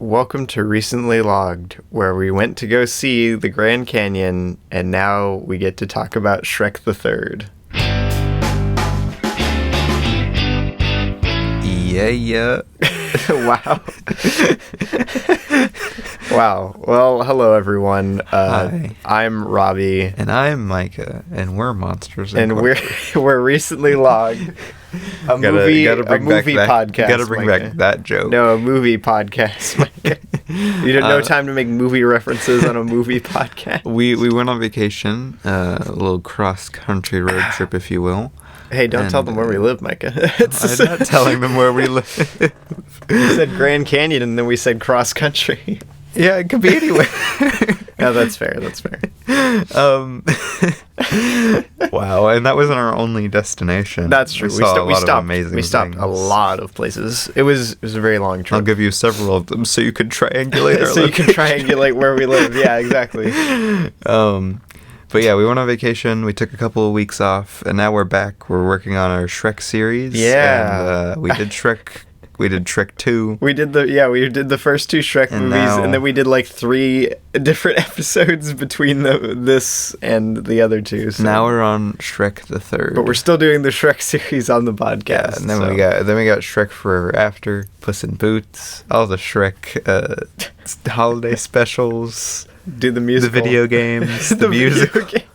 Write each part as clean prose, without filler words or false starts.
Welcome to Recently Logged, where we went to go see the Grand Canyon, and now we get to talk about Shrek the Third. Yeah. Wow. Wow. Well, hello, everyone. Hi. I'm Robbie. And I'm Micah, and we're Monsters And we're Recently Logged. A movie podcast. Gotta bring back that joke. No, a movie podcast, Micah. You didn't know time to make movie references on a movie podcast. We went on vacation, a little cross-country road trip, if you will. Hey, don't tell them where we live, Micah. I'm not telling them where we live. You said Grand Canyon, and then we said cross-country. Yeah, it could be anywhere. No, that's fair. Wow, and that wasn't our only destination. That's true. We stopped a lot of places. It was a very long trip. I'll give you several of them so you could triangulate our So you can triangulate where we live. Yeah, exactly. But yeah, we went on vacation. We took a couple of weeks off, and now we're back. We're working on our Shrek series. Yeah, and we did Shrek. We did Shrek 2. We did the first two Shrek movies, and then we did like 3 different episodes between this and the other two. So. Now we're on Shrek the Third. But we're still doing the Shrek series on the podcast. Yeah, and then we got Shrek Forever After, Puss in Boots, all the Shrek holiday specials. Do the musical. The video games. The musical games.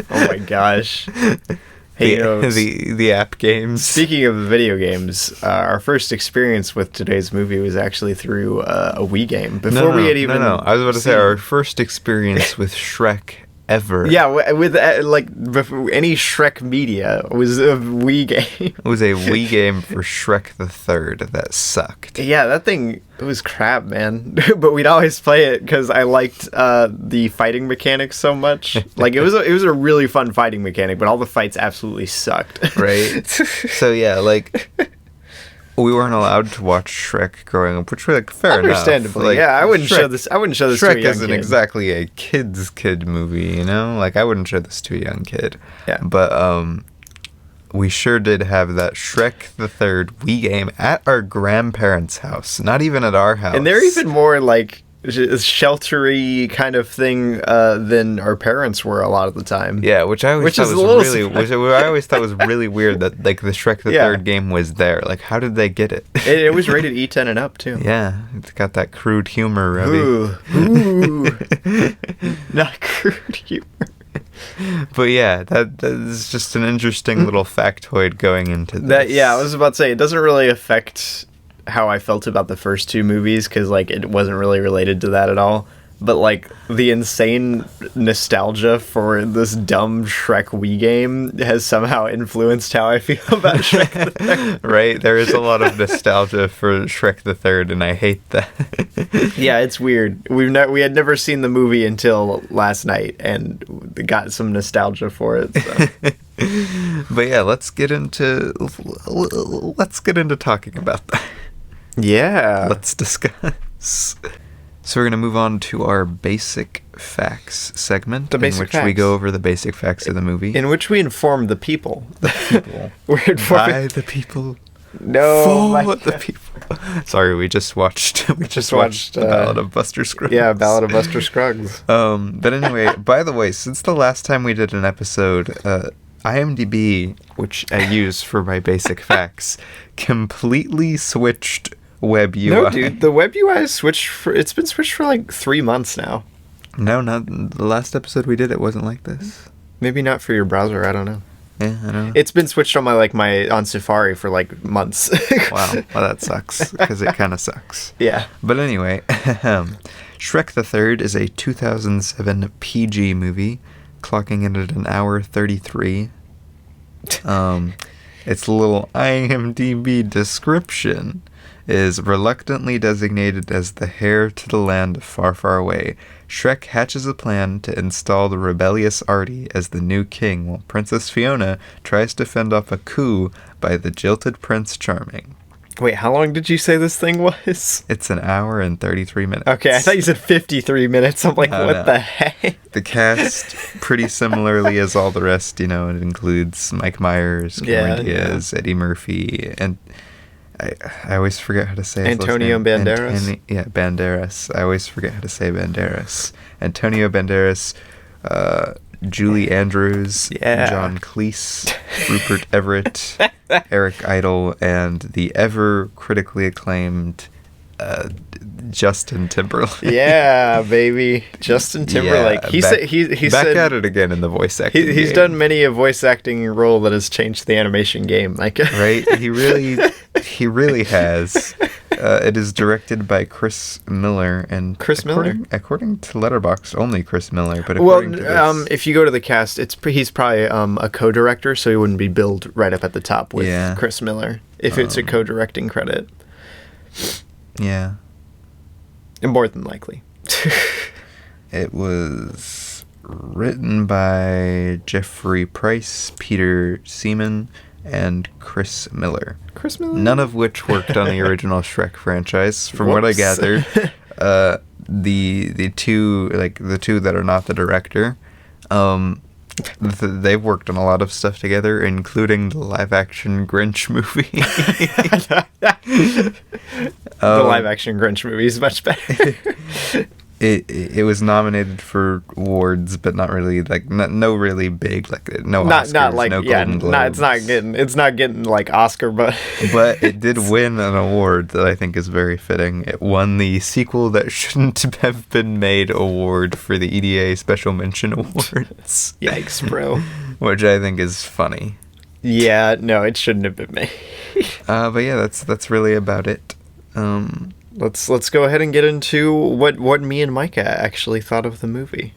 Oh my gosh. Hey, the app games. Speaking of video games, our first experience with today's movie was actually through a Wii game. No, I was about to say our first experience with Shrek ever. Yeah, with any Shrek media was a Wii game. It was a Wii game for Shrek the Third that sucked. Yeah, that thing was crap, man. But we'd always play it because I liked the fighting mechanics so much. Like it was a really fun fighting mechanic, but all the fights absolutely sucked. Right. So yeah, like we weren't allowed to watch Shrek growing up, which was like fair enough. Understandably, like, yeah. I wouldn't show this. Shrek to a young isn't kid. exactly a kid movie, you know. Like I wouldn't show this to a young kid. Yeah. But we sure did have that Shrek the Third Wii game at our grandparents' house, not even at our house. And they're even more like sheltery kind of thing than our parents were a lot of the time. Yeah, which I always thought was really weird that like the Shrek the Third game was there. Like, how did they get it? It was rated E10 and up too. Yeah, it's got that crude humor, Robbie. Ooh. Not crude humor. But yeah, that is just an interesting little factoid going into this. I was about to say, it doesn't really affect how I felt about the first 2 movies, because like it wasn't really related to that at all. But like the insane nostalgia for this dumb Shrek Wii game has somehow influenced how I feel about Shrek the Third. Right? There is a lot of nostalgia for Shrek the Third, and I hate that. Yeah, it's weird. We had never seen the movie until last night, and got some nostalgia for it. So. But yeah, let's get into talking about that. Yeah. Let's discuss. So we're going to move on to our basic facts segment, in which we go over the basic facts of the movie. In which we inform the people. We're informing by the people. No, for the people. Sorry, we just watched The Ballad of Buster Scruggs. Yeah, Ballad of Buster Scruggs. But anyway, by the way, since the last time we did an episode, IMDb, which I use for my basic facts, completely switched web UI. No, dude, the web UI is it's been switched for like 3 months now. No, not the last episode we did. It wasn't like this. Maybe not for your browser. I don't know. Yeah, I don't know. It's been switched on my on Safari for like months. Wow, well that sucks because it kind of sucks. Yeah. But anyway, Shrek the Third is a 2007 PG movie, clocking in at an hour 33. Its little IMDb description is reluctantly designated as the heir to the land far, far away. Shrek hatches a plan to install the rebellious Artie as the new king, while Princess Fiona tries to fend off a coup by the jilted Prince Charming. Wait, how long did you say this thing was? It's an hour and 33 minutes. Okay, I thought you said 53 minutes. I'm like, what the heck? The cast, pretty similarly as all the rest, it includes Mike Myers, Cameron Diaz, Eddie Murphy, and I always forget how to say his last Antonio name. Banderas? Banderas. I always forget how to say Banderas. Antonio Banderas, Julie Andrews, Yeah. John Cleese, Rupert Everett, Eric Idle, and the ever critically acclaimed Justin Timberlake. Yeah, baby. Justin Timberlake. Yeah, he back said at it again in the voice acting he's game. done many a voice acting role that has changed the animation game. Like Right? He really has. It is directed by Chris Miller, and according to Letterboxd, only Chris Miller. But according to this, if you go to the cast, he's probably a co-director, so he wouldn't be billed right up at the top with Chris Miller if it's a co-directing credit. Yeah. More than likely. It was written by Jeffrey Price, Peter Seaman, and Chris Miller. Chris Miller? None of which worked on the original Shrek franchise. From what I gathered, the two that are not the director, they've worked on a lot of stuff together, including the live-action Grinch movie. The live-action Grinch movie is much better. It was nominated for awards, but not really no really big no Oscars, no Golden Globes. It's not getting like Oscar, but it did win an award that I think is very fitting. It won the sequel that shouldn't have been made award for the EDA Special Mention Awards. Yikes, bro. Which I think is funny. Yeah, no, it shouldn't have been made. But yeah, that's really about it. Let's go ahead and get into what me and Micah actually thought of the movie.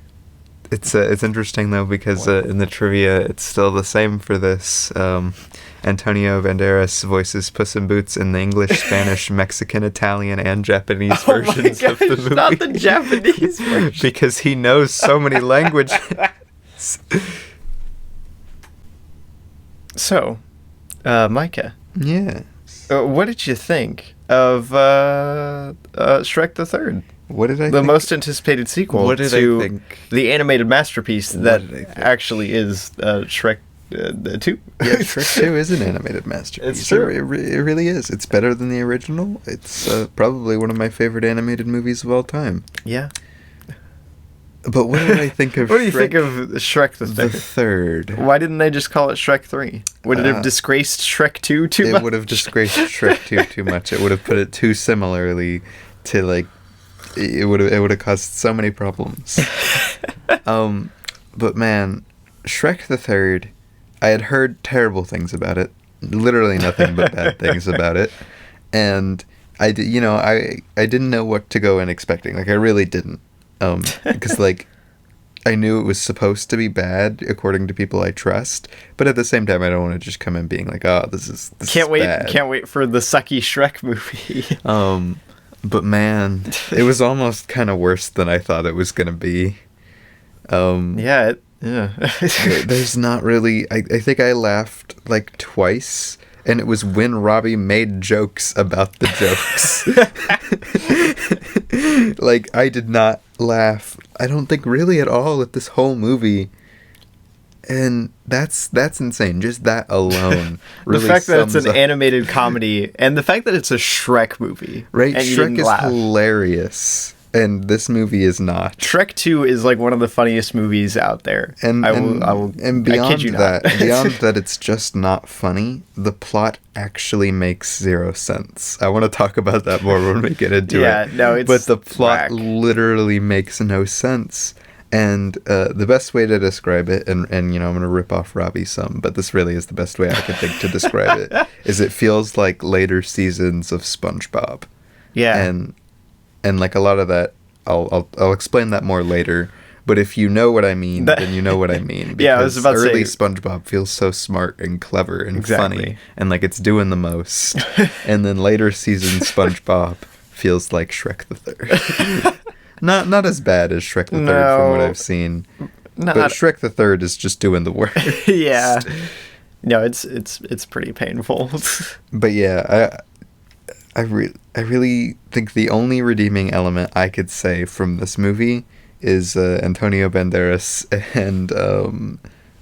It's interesting though because in the trivia it's still the same for this. Antonio Banderas voices Puss in Boots in the English, Spanish, Mexican, Italian, and Japanese versions of the movie. Not the Japanese version. Because he knows so many languages. So, Micah. Yeah. What did you think of Shrek the Third? What did I think? The most anticipated sequel What did to I think? the animated masterpiece that did I think? actually is Shrek 2. Yeah, Shrek 2 is an animated masterpiece. It's true. It really is. It's better than the original. It's probably one of my favorite animated movies of all time. Yeah. But what did I think of What do you Shrek think of Shrek the the Third? Third? Why didn't they just call it Shrek 3? Would it have disgraced Shrek 2 too much? It would have disgraced Shrek 2 too much. It would have put it too similarly to it would have caused so many problems. But man, Shrek the Third, I had heard terrible things about it. Literally nothing but bad things about it. And I didn't know what to go in expecting. I really didn't. Because I knew it was supposed to be bad according to people I trust, but at the same time I don't want to just come in being like, oh, this is bad. Can't wait for the sucky Shrek movie. But man, it was almost kind of worse than I thought it was gonna be. Yeah. There's not really. I think I laughed twice. And it was when Robbie made jokes about the jokes. I did not laugh, I don't think really at all at this whole movie. And that's insane. Just that alone really the fact that it's an up. Animated comedy, and the fact that it's a Shrek movie. Right, and Shrek is hilarious. And this movie is not. Shrek 2 is one of the funniest movies out there. And beyond I kid you not. beyond that it's just not funny, the plot actually makes zero sense. I want to talk about that more when we get into it. Yeah, no, it's But the plot whack. literally makes no sense. And the best way to describe it, and I'm going to rip off Robbie some, but this really is the best way I could think to describe it, is it feels like later seasons of SpongeBob. Yeah. And a lot of that, I'll explain that more later. But if you know what I mean, then you know what I mean. Because yeah, I was about to say, early SpongeBob feels so smart and clever and funny, and it's doing the most. And then later season SpongeBob feels like Shrek the Third. Not as bad as Shrek the Third from what I've seen. But Shrek the Third is just doing the work. Yeah. No, it's pretty painful. But yeah, I really think the only redeeming element I could say from this movie is Antonio Banderas and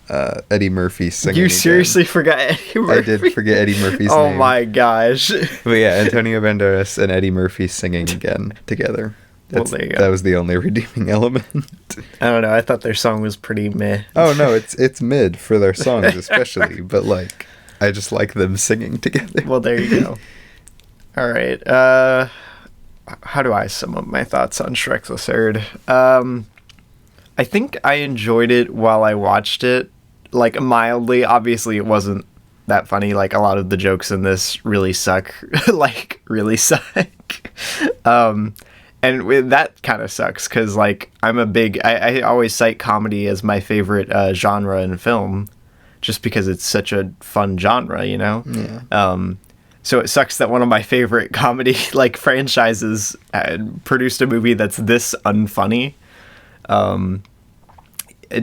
Eddie Murphy singing. You again. seriously forgot Eddie Murphy? I did forget Eddie Murphy's Oh name. my gosh. But yeah, Antonio Banderas and Eddie Murphy singing again together. There you go. That was the only redeeming element. I don't know. I thought their song was pretty meh. Oh no, it's mid for their songs especially, but like I just like them singing together. Well, there you go. All right. How do I sum up my thoughts on Shrek the Third? I think I enjoyed it while I watched it, like mildly. Obviously, it wasn't that funny. Like a lot of the jokes in this really suck. Like really suck. And that kind of sucks because, like, I always cite comedy as my favorite genre in film just because it's such a fun genre, you know? Yeah. So it sucks that one of my favorite comedy, like, franchises produced a movie that's this unfunny.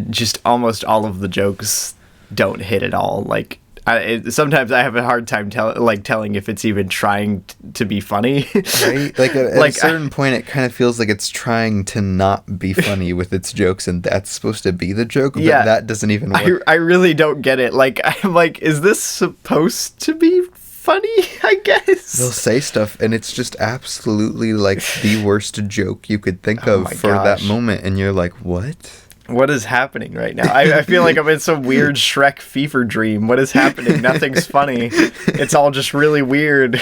Just almost all of the jokes don't hit at all. Like, sometimes I have a hard time telling if it's even trying to be funny. Right? Like at a certain point, it kind of feels like it's trying to not be funny with its jokes, and that's supposed to be the joke, but that doesn't even work. I really don't get it. Like, I'm like, is this supposed to be funny? I guess. They'll say stuff, and it's just absolutely like the worst joke you could think of for that moment, and you're like, what? What is happening right now? I feel like I'm in some weird Shrek fever dream. What is happening? Nothing's funny. It's all just really weird.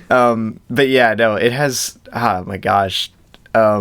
But yeah, no, it has, oh my gosh, a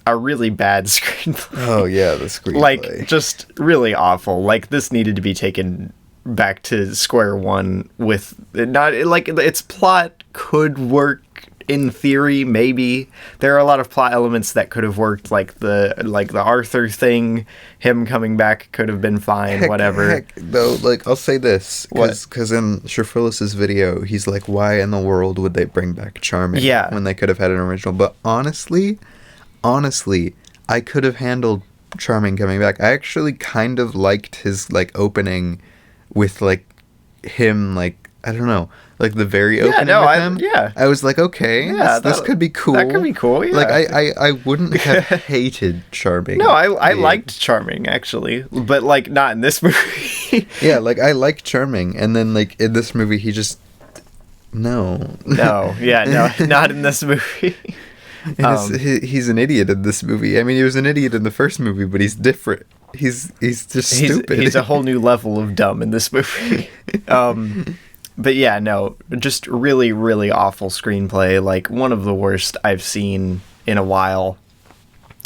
really bad screenplay. Oh yeah, the screenplay. Like, just really awful. Like, this needed to be taken back to square one with, not, like, its plot could work in theory, maybe. There are a lot of plot elements that could have worked, like the Arthur thing, him coming back could have been fine, whatever. Though, like, I'll say this, because in Sherfillis's video, he's like, why in the world would they bring back Charming when they could have had an original? But honestly, I could have handled Charming coming back. I actually kind of liked his, like, opening with, like, him, like, I don't know, like the very opening with him. Yeah. I was like, okay, this could be cool. That could be cool, yeah. Like, I wouldn't have hated Charming. No, I liked Charming, actually. But, like, not in this movie. Yeah, like, I like Charming. And then, like, in this movie, he just... No. No, not in this movie. He's an idiot in this movie. I mean, he was an idiot in the first movie, but he's different. He's just stupid. He's a whole new level of dumb in this movie. But yeah, no, just really, really awful screenplay. Like, one of the worst I've seen in a while.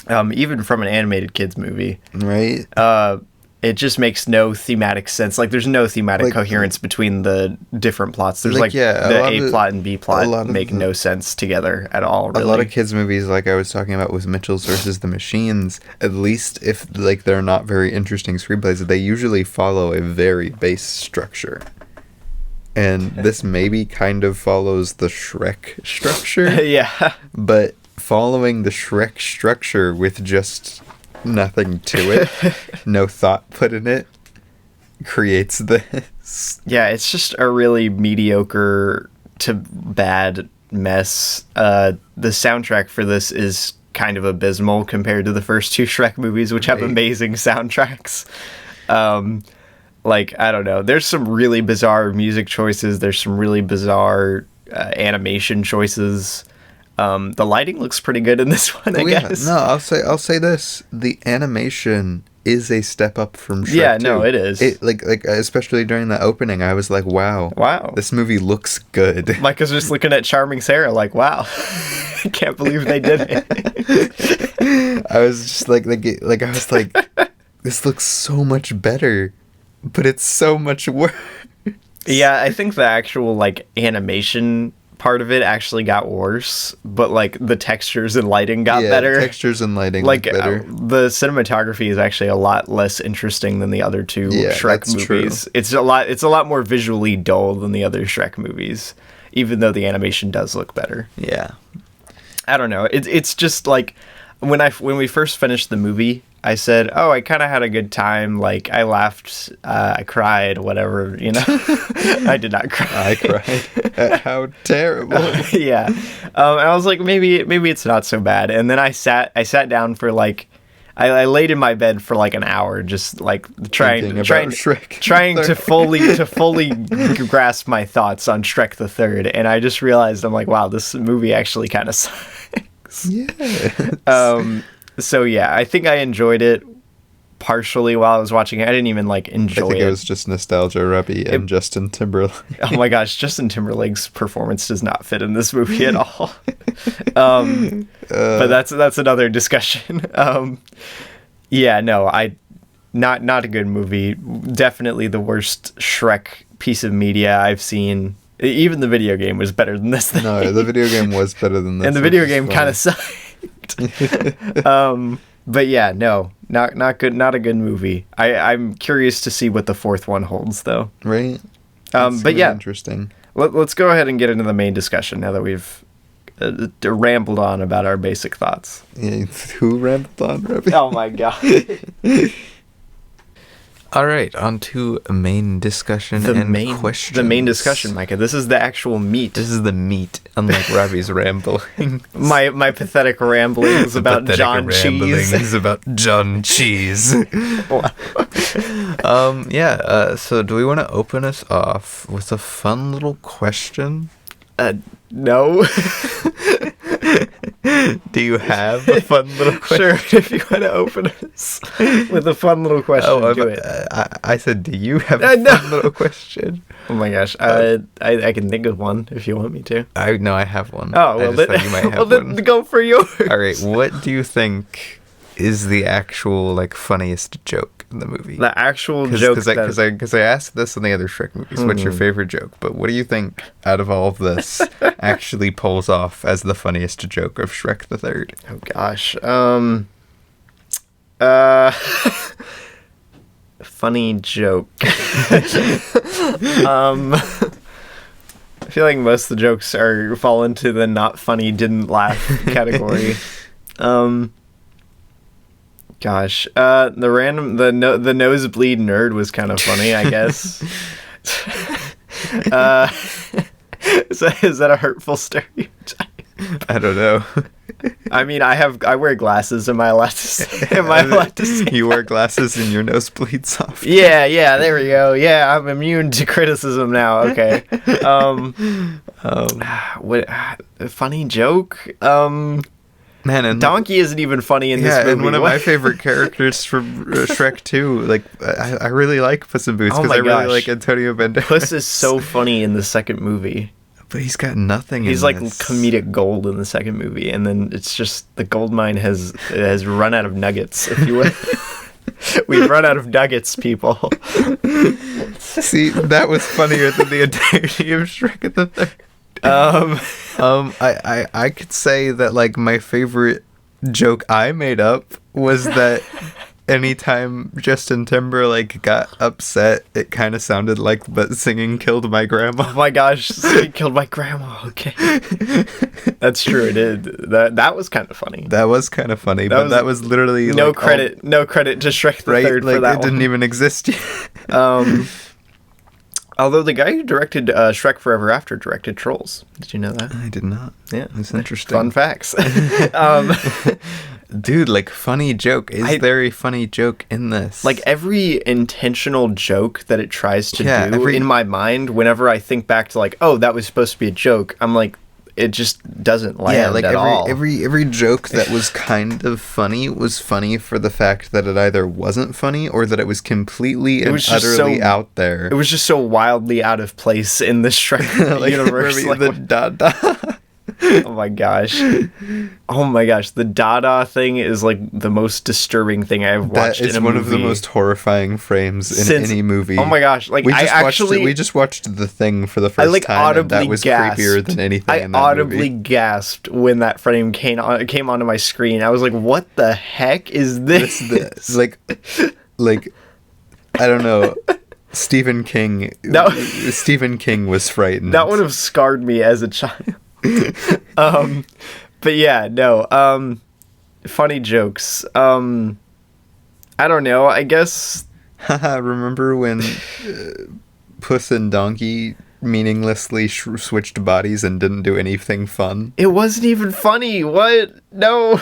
Even from an animated kids movie. Right. It just makes no thematic sense. Like, there's no thematic coherence between the different plots. There's, the A plot and B plot make no sense together at all, really. A lot of kids' movies, like I was talking about with Mitchell's versus the Machines, at least if, like, they're not very interesting screenplays, they usually follow a very base structure. And this maybe kind of follows the Shrek structure. Yeah. But following the Shrek structure with just nothing to it, no thought put in it, creates this. Yeah, it's just a really mediocre to bad mess. The soundtrack for this is kind of abysmal compared to the first two Shrek movies, which have amazing soundtracks. Like, I don't know. There's some really bizarre music choices. There's some really bizarre animation choices. The lighting looks pretty good in this one, I guess. No, I'll say this. The animation is a step up from Shrek 2. Yeah, no, it is. It like especially during the opening, I was like, wow. This movie looks good. Mike was just looking at Charming Sarah like, wow. I can't believe they did it. I was just like I was like, this looks so much better, but it's so much worse. Yeah, I think the actual, like, animation part of it actually got worse, but, like, the textures and lighting got better. Textures and lighting like got better. The cinematography is actually a lot less interesting than the other two Shrek movies. True. It's a lot more visually dull than the other Shrek movies, even though the animation does look better. Yeah. I don't know. It's just like when we first finished the movie, I said, "Oh, I kind of had a good time. Like, I laughed, I cried, whatever, you know." I did not cry. I cried. How terrible. Yeah. And I was like, maybe it's not so bad. And then I sat down for, like, I laid in my bed for like an hour, just like trying to fully grasp my thoughts on Shrek the Third, and I just realized I'm like, wow, this movie actually kind of sucks. Yeah. So yeah, I think I enjoyed it partially while I was watching it. I didn't even like enjoy it. I think it was just nostalgia, Robbie, and Justin Timberlake. Oh my gosh, Justin Timberlake's performance does not fit in this movie at all. But that's another discussion. Yeah, no, not a good movie. Definitely the worst Shrek piece of media I've seen. Even the video game was better than this thing. No, the video game was better than this. And the video game kind of sucked. But yeah, no, not good. Not a good movie. I'm curious to see what the fourth one holds, though. Right. But yeah, interesting. Let's go ahead and get into the main discussion now that we've rambled on about our basic thoughts. Yeah, who rambled on, Robbie? Oh my god. All right, on to main discussion questions. The main discussion, Micah. This is the actual meat. This is the meat, unlike Robbie's rambling. My pathetic ramblings about John Cheese. about John Cheese. So do we want to open us off with a fun little question? No. Do you have a fun little question? Sure, if you want to open us with a fun little question, do it. I said, do you have a fun little question? Oh my gosh, I can think of one if you want me to. I have one. Oh, well, thought you might have one. Then go for yours. All right, what do you think is the actual funniest joke in the movie? The actual joke? Because I asked this in the other Shrek movies. What's your favorite joke? But what do you think out of all of this actually pulls off as the funniest joke of Shrek the Third? Oh gosh, funny joke. I feel like most of the jokes fall into the not funny, didn't laugh category. Gosh, the nosebleed nerd was kind of funny, I guess. Is that a hurtful stereotype? I don't know. I mean, I wear glasses. Am I allowed to say? You wear glasses and your nose bleeds off. Yeah, there we go. Yeah, I'm immune to criticism now. Okay. What funny joke? Man, and Donkey isn't even funny in this movie. And one of my favorite characters from Shrek 2. I really like Puss in Boots because I really like Antonio Banderas. Puss is so funny in the second movie. But he's got nothing. He's like comedic gold in the second movie, and then it's just the gold mine has run out of nuggets, if you will. We've run out of nuggets, people. See, that was funnier than the entirety of Shrek the Third. I could say that my favorite joke I made up was that anytime Justin Timberlake got upset, it kind of sounded like the singing killed my grandma. Oh my gosh, singing killed my grandma. Okay. That's true, it did. That was kind of funny. That was kind of funny, but that was literally no credit to Shrek the Third for that it didn't even exist yet. Although the guy who directed Shrek Forever After directed Trolls. Did you know that? I did not. Yeah. That's interesting. Fun facts. Dude, funny joke. Is there a funny joke in this? Every intentional joke that it tries to do in my mind, whenever I think back to oh, that was supposed to be a joke, I'm like, it just doesn't land at all. Every joke that was kind of funny was funny for the fact that it either wasn't funny or that it was completely and utterly out there. It was just so wildly out of place in the Shrek universe. The Dada. Oh my gosh. The Dada thing is the most disturbing thing I've watched in a movie. That is one of the most horrifying frames in any movie. Oh my gosh. We just watched The Thing for the first time, and that was creepier than anything in that movie. I audibly gasped when that frame came onto my screen. I was like, what the heck is this? I don't know. Stephen King was frightened. That would have scarred me as a child. But yeah, no. Funny jokes. I don't know. I guess. Remember when Puss and Donkey meaninglessly switched bodies and didn't do anything fun? It wasn't even funny. What? No.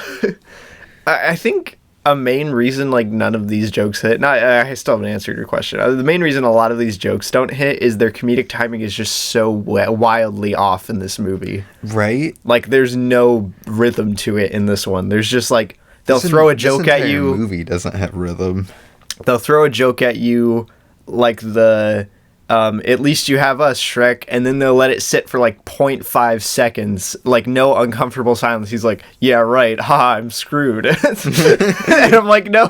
I think a main reason like none of these jokes hit. Not, I still haven't answered your question. The main reason a lot of these jokes don't hit is their comedic timing is just so wildly off in this movie. Right? Like there's no rhythm to it in this one. There's just like they'll throw a joke at you. The movie doesn't have rhythm. They'll throw a joke at you like the at least you have us, Shrek, and then they'll let it sit for like 0.5 seconds, like no uncomfortable silence. He's like, yeah, right, ha, I'm screwed. And I'm like, no,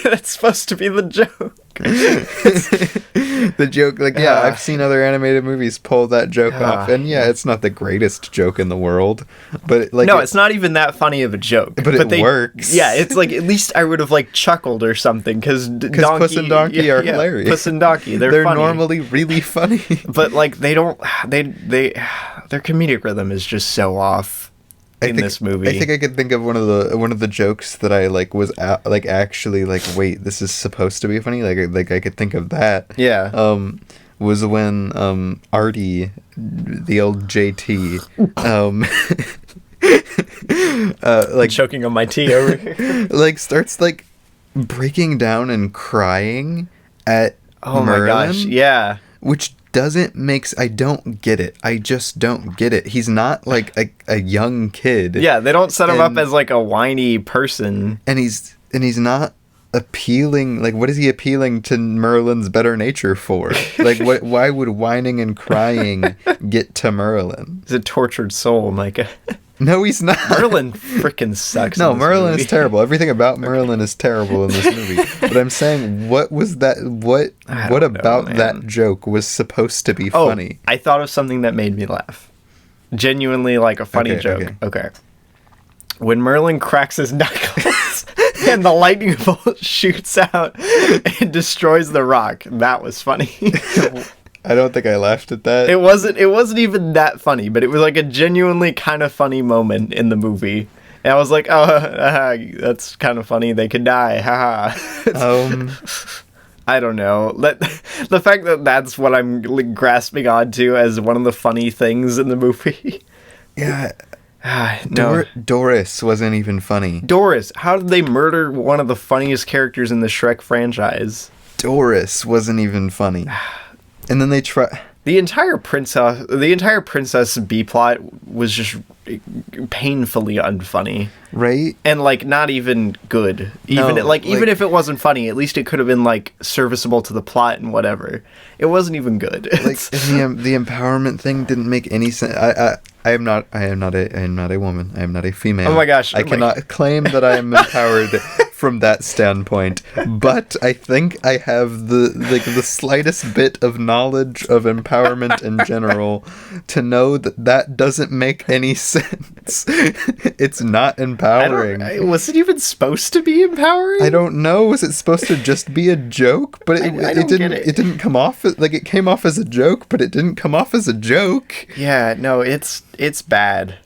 that's supposed to be the joke. The joke, like, yeah, I've seen other animated movies pull that joke off, and yeah, it's not the greatest joke in the world, but like, no, it's not even that funny of a joke, but it works. Yeah, it's like at least I would have like chuckled or something because Puss and Donkey are hilarious. Puss and Donkey, they're funny. Normally really funny, but like they their comedic rhythm is just so off. In this movie, I think I could think of one of the jokes that I like was actually like, wait, this is supposed to be funny. Like I could think of that. Yeah. Was when Artie, the old JT, like choking on my tea over here, like starts like breaking down and crying at Merlin, my gosh, yeah, which doesn't I don't get it. I just don't get it. He's not like a young kid. Yeah, they don't set him up as like a whiny person. And he's not appealing. Like, what is he appealing to Merlin's better nature for? Like, why would whining and crying get to Merlin? He's a tortured soul, Micah. No, he's not. Merlin freaking sucks. No, Merlin is terrible. Everything about Merlin is terrible in this movie. But I'm saying, what was that? What about that joke was supposed to be funny? I thought of something that made me laugh. Genuinely, like a funny joke. Okay. When Merlin cracks his knuckles and the lightning bolt shoots out and destroys the rock, that was funny. I don't think I laughed at that. It wasn't even that funny, but it was like a genuinely kind of funny moment in the movie. And I was like, that's kind of funny. They could die. I don't know. The fact that that's what I'm like, grasping onto as one of the funny things in the movie. Yeah. No. Doris wasn't even funny. Doris, how did they murder one of the funniest characters in the Shrek franchise? Doris wasn't even funny. And then they try... The entire princess B plot was just painfully unfunny, right? And like not even good. Even if it wasn't funny, at least it could have been like serviceable to the plot and whatever. It wasn't even good. Like the empowerment thing didn't make any sense. I am not a woman. I am not a female. Oh my gosh! I cannot claim that I am empowered from that standpoint. But I think I have the slightest bit of knowledge of empowerment in general to know that doesn't make any sense. It's not empowering. Was it even supposed to be empowering? I don't know. Was it supposed to just be a joke? But it didn't. It didn't come off like it came off as a joke, but it didn't come off as a joke. Yeah. No. It's bad.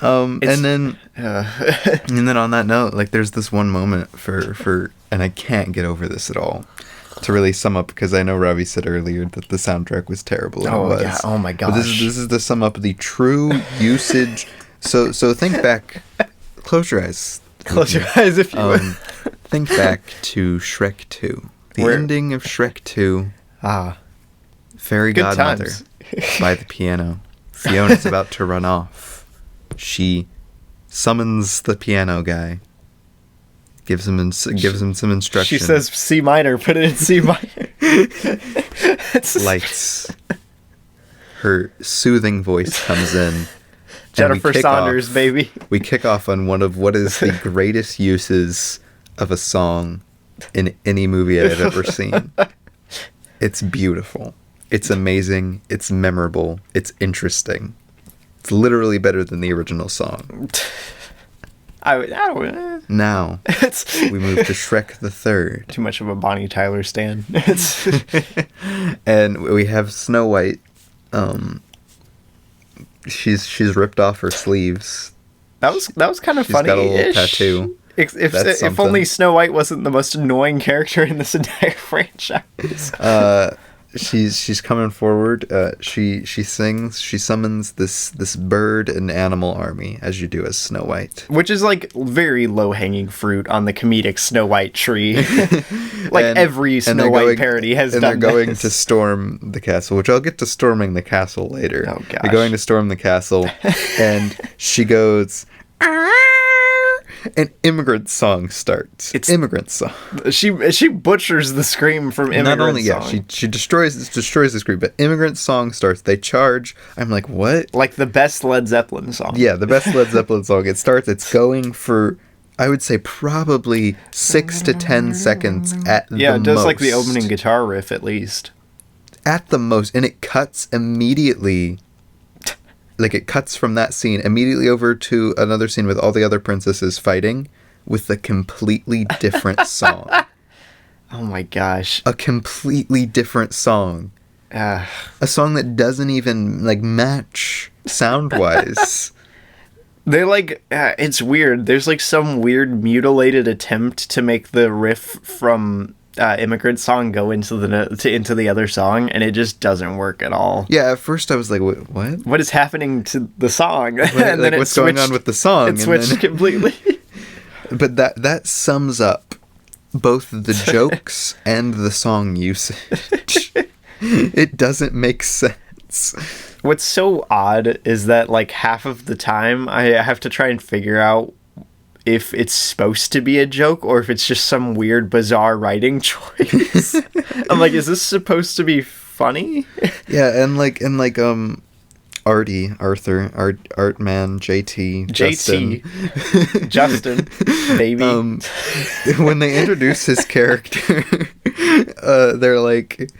And then on that note, like there's this one moment for and I can't get over this at all. To really sum up, because I know Ravi said earlier that the soundtrack was terrible. And it was. Yeah. Oh my gosh. But this is to sum up the true usage. So think back. Close your eyes. Close your eyes if you would. Think back to Shrek 2. The ending of Shrek 2. Fairy Good Godmother times. by the piano. Fiona's about to run off. She summons the piano guy. Gives him some instructions. She says C minor. Put it in C minor. Lights. Her soothing voice comes in. Jennifer Saunders, baby. We kick off on one of what is the greatest uses of a song in any movie I've ever seen. It's beautiful. It's amazing. It's memorable. It's interesting. It's literally better than the original song. Now, we move to Shrek the Third. Too much of a Bonnie Tyler stan. And we have Snow White. She's ripped off her sleeves. That was kind of funny. She's got a little tattoo. If only Snow White wasn't the most annoying character in this entire franchise. she's coming forward. She sings. She summons this bird and animal army, as you do as Snow White. Which is like very low hanging fruit on the comedic Snow White tree. Like every Snow White parody has done. And they're going to storm the castle, which I'll get to storming the castle later. Oh gosh. They're going to storm the castle, and she goes. An immigrant song starts. It's immigrant song. She butchers the scream from immigrant Not only song. she destroys the scream, but immigrant song starts. They charge. I'm like, what? Like the best Led Zeppelin song. Yeah, the best Led Zeppelin song. It starts. It's going for, I would say, probably 6 to 10 seconds at the most. Yeah, it does like the opening guitar riff at least. At the most, and it cuts immediately. Like, it cuts from that scene immediately over to another scene with all the other princesses fighting with a completely different song. Oh my gosh. A completely different song. A song that doesn't even, like, match sound-wise. They, like, it's weird. There's, like, some weird mutilated attempt to make the riff from... immigrant song go into the other song, and it just doesn't work at all. Yeah, at first I was like, what? What is happening to the song? And then what's going on with the song? It switched completely. But that sums up both the jokes and the song usage. It doesn't make sense. What's so odd is that, like, half of the time I have to try and figure out if it's supposed to be a joke or if it's just some weird bizarre writing choice. I'm like, is this supposed to be funny? Yeah, and Artie, Arthur, Artman, JT, Justin, baby. When they introduce his character, they're like,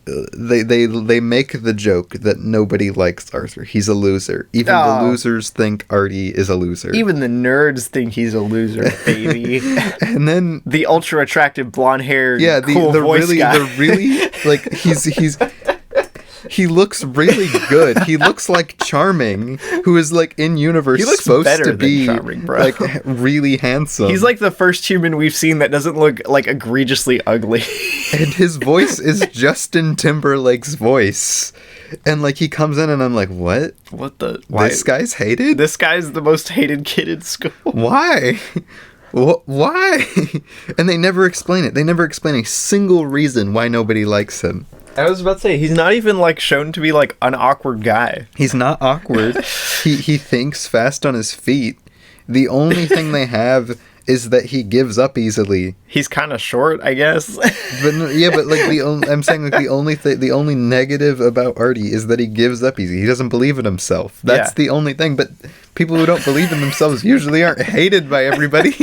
they make the joke that nobody likes Arthur. He's a loser. Even the losers think Artie is a loser. Even the nerds think he's a loser, baby. And then the ultra attractive blonde hair, the voice guy. like he looks really good. He looks like Charming, who is like in universe supposed to be Charming, bro. Like really handsome. He's like the first human we've seen that doesn't look like egregiously ugly. And his voice is Justin Timberlake's voice. And like he comes in and I'm like, what? Why? This guy's hated? This guy's the most hated kid in school. Why? Why? And they never explain it. They never explain a single reason why nobody likes him. I was about to say, he's not even, like, shown to be, like, an awkward guy. He's not awkward. He thinks fast on his feet. The only thing they have is that he gives up easily. He's kind of short, I guess. But like I'm saying, like, the only negative about Artie is that he gives up easy. He doesn't believe in himself. That's the only thing. But people who don't believe in themselves usually aren't hated by everybody.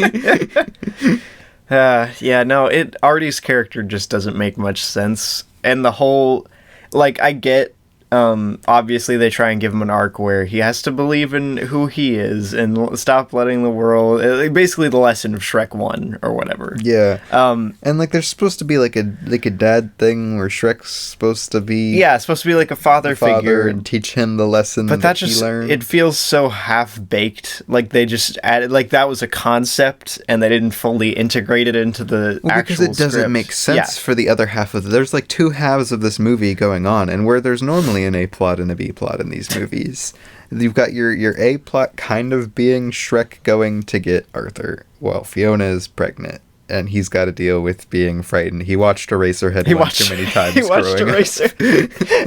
Artie's character just doesn't make much sense. And the whole, like, I get, obviously they try and give him an arc where he has to believe in who he is and stop letting the world, basically the lesson of Shrek 1 or whatever. Yeah. And like there's supposed to be like a dad thing where Shrek's supposed to be... Yeah, it's supposed to be like a father figure. And teach him the lesson that he learned. It feels so half-baked. Like they just added, like that was a concept and they didn't fully integrate it into the actual because it doesn't script. make sense for the other half of there's like two halves of this movie going on, and where there's normally an A plot and a B plot in these movies. You've got your A plot kind of being Shrek going to get Arthur while Fiona is pregnant, and he's got to deal with being frightened. He watched Eraserhead too many times. He watched Eraser,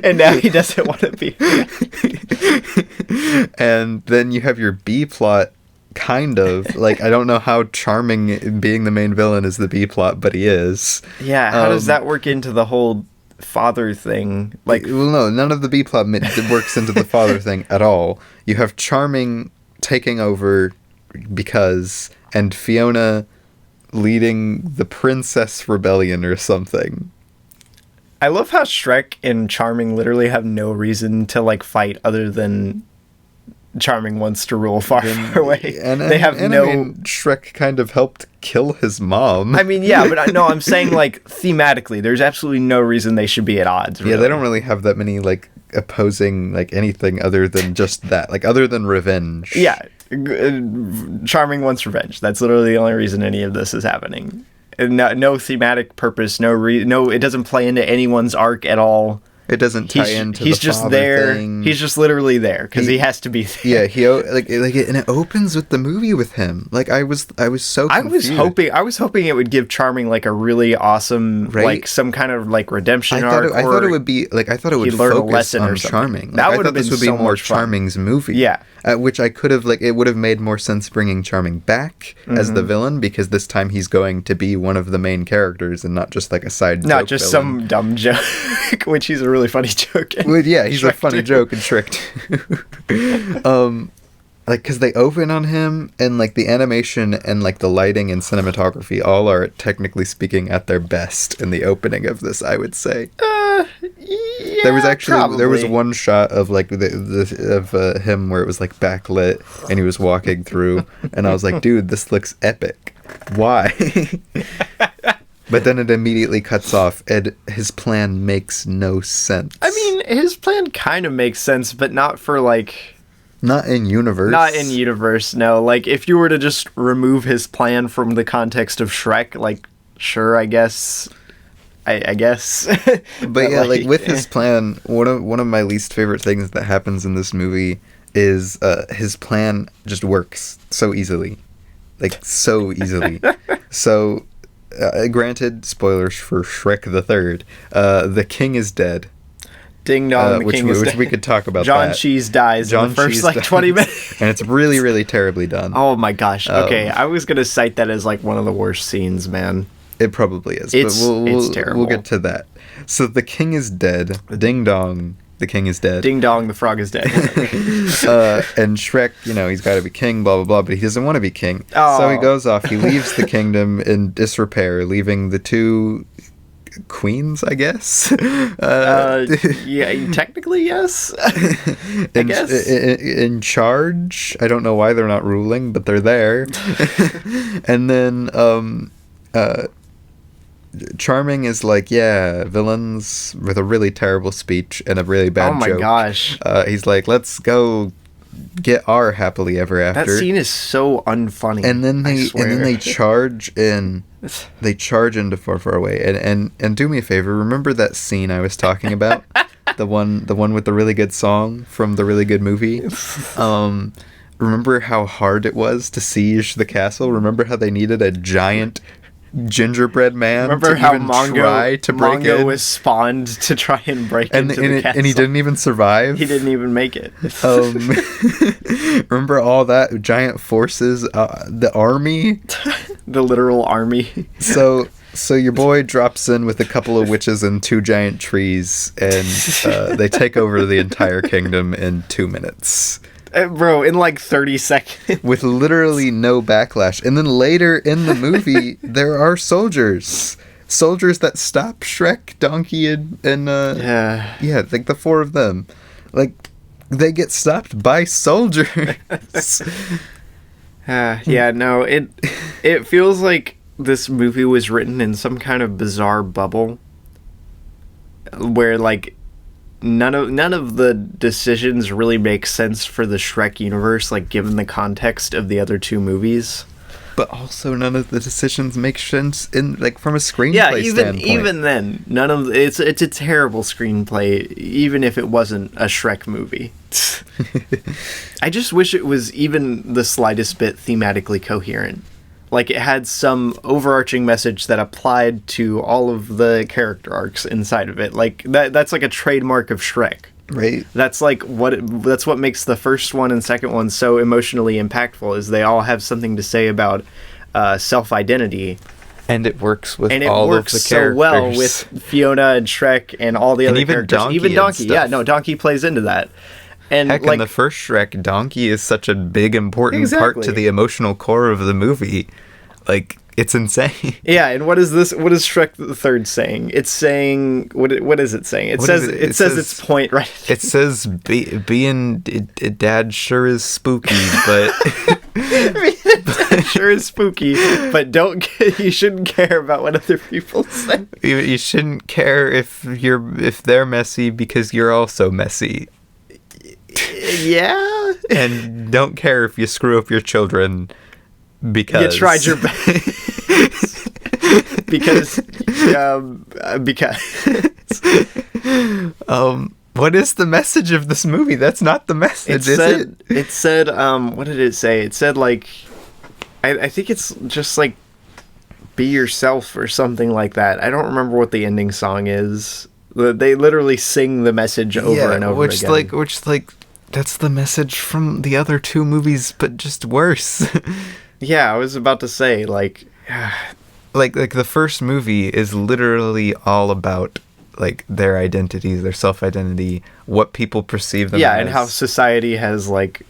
and now he doesn't want to be. And then you have your B plot, kind of like, I don't know how Charming being the main villain is the B plot, but he is. Yeah, how does that work into the whole father thing? Like, well, no, none of the B plot works into the father thing at all. You have Charming taking over and Fiona leading the Princess Rebellion or something. I love how Shrek and Charming literally have no reason to like fight other than Charming wants to rule far, far away. I mean, Shrek kind of helped kill his mom. I mean, yeah, but I'm saying, like, thematically, there's absolutely no reason they should be at odds, really. Yeah, they don't really have that many, like, opposing, like, anything other than just that. Like, other than revenge. Yeah. Charming wants revenge. That's literally the only reason any of this is happening. no thematic purpose, no, it doesn't play into anyone's arc at all. It doesn't tie into he's the just father there. thing. He's just literally there because he has to be there. Yeah, and it opens with the movie with him. Like I was so confused. I was hoping it would give Charming like a really awesome, like some kind of like redemption arc. I thought it would be like, I thought it would focus on Charming. Like, that would have been this would be so more Charming's movie. Yeah. Which I could have, like, it would have made more sense bringing Charming back as the villain, because this time he's going to be one of the main characters and not just like a side not joke just villain. Some dumb joke, which he's a really funny joke in. Well, yeah, he's Shrek a funny 2. joke in Shrek 2. Like, because they open on him, and like the animation and like the lighting and cinematography all are, technically speaking, at their best in the opening of this, I would say. Yeah, there was actually probably. There was one shot of like of him where it was like backlit and he was walking through, and I was like, dude, this looks epic. Why? But then it immediately cuts off, and his plan makes no sense. I mean, his plan kind of makes sense, but not for like. Not in universe. Not in universe, no. Like, if you were to just remove his plan from the context of Shrek, like, sure, I guess. I guess. But yeah, like, with his plan, one of my least favorite things that happens in this movie is his plan just works so easily. Like, so easily. So, granted, spoilers for Shrek the Third, the king is dead. Ding dong, the king is dead. Which we could talk about. John Cheese dies in the first, like, 20 minutes. And it's really, really terribly done. Oh my gosh. Okay, I was going to cite that as, like, one of the worst scenes, man. It probably is. It's but terrible. We'll get to that. So the king is dead. Ding dong, the king is dead. Ding dong, the frog is dead. And Shrek, he's got to be king, blah, blah, blah, but he doesn't want to be king. Oh. So he goes off. He leaves the kingdom in disrepair, leaving the two queens, I guess. Yeah, technically, yes. I guess. In charge. I don't know why they're not ruling, but they're there. And then Charming is like, yeah, villains, with a really terrible speech and a really bad joke. Oh my gosh. He's like, let's go get our happily ever after. That scene is so unfunny. And then they charge in. They charge into Far Far Away. And do me a favor, remember that scene I was talking about? the one with the really good song from the really good movie? Remember how hard it was to siege the castle? Remember how they needed a giant gingerbread man Remember to how even try to break Mongo in? was spawned to try and break into the castle. And he didn't even survive? He didn't even make it. Remember all that giant forces, the army? The literal army. So your boy drops in with a couple of witches and two giant trees, and they take over the entire kingdom in 2 minutes. Bro, in like 30 seconds. With literally no backlash. And then later in the movie, there are soldiers. Soldiers that stop Shrek, Donkey, and yeah, like the four of them. Like, they get stopped by soldiers. Yeah, no, it feels like this movie was written in some kind of bizarre bubble where, like, none of the decisions really make sense for the Shrek universe, like, given the context of the other two movies. But also none of the decisions make sense in, like, from a screenplay standpoint. Even then, none of it's a terrible screenplay, even if it wasn't a Shrek movie. I just wish it was even the slightest bit thematically coherent. Like, it had some overarching message that applied to all of the character arcs inside of it. Like, that's like a trademark of Shrek. Right. That's like that's what makes the first one and second one so emotionally impactful, is they all have something to say about self-identity. And it works with and all of the characters. So well with Fiona and Shrek and all the other even characters. Donkey Even Donkey. and stuff. Yeah, no, Donkey plays into that. And heck, like, in the first Shrek, Donkey is such a big, important part Exactly. to the emotional core of the movie. Like, it's insane. Yeah, and what is this? What is Shrek the Third saying? It's saying what is it saying? It says its point right. It says being dad sure is spooky, but sure is spooky, but you shouldn't care about what other people say. you shouldn't care if they're messy because you're also messy. Yeah, and don't care if you screw up your children because you tried your best. because what is the message of this movie? That's not the message, it said what did it say? It said like I think it's just like be yourself or something like that. I don't remember what the ending song is. They literally sing the message over and over again. Which that's the message from the other two movies, but just worse. Yeah, I was about to say like the first movie is literally all about like their identities, their self-identity, what people perceive them as. And how society has like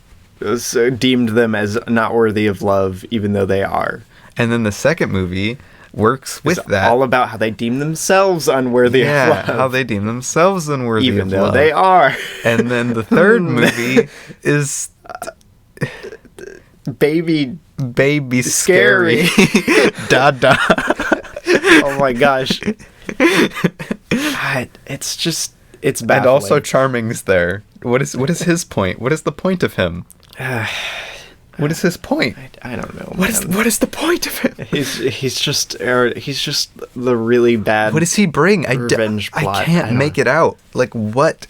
deemed them as not worthy of love, even though they are. And then the second movie works with that. All about how they deem themselves unworthy of love. How they deem themselves unworthy even of though love. they are. And then the third movie is baby scary. Dada. Oh my gosh. God, it's baffling. And also Charming's there. What is his point? What is the point of him? What is his point? I don't know. What is the point of him? He's just the really bad. What does he bring? Revenge plot. I can't make it out. Like what?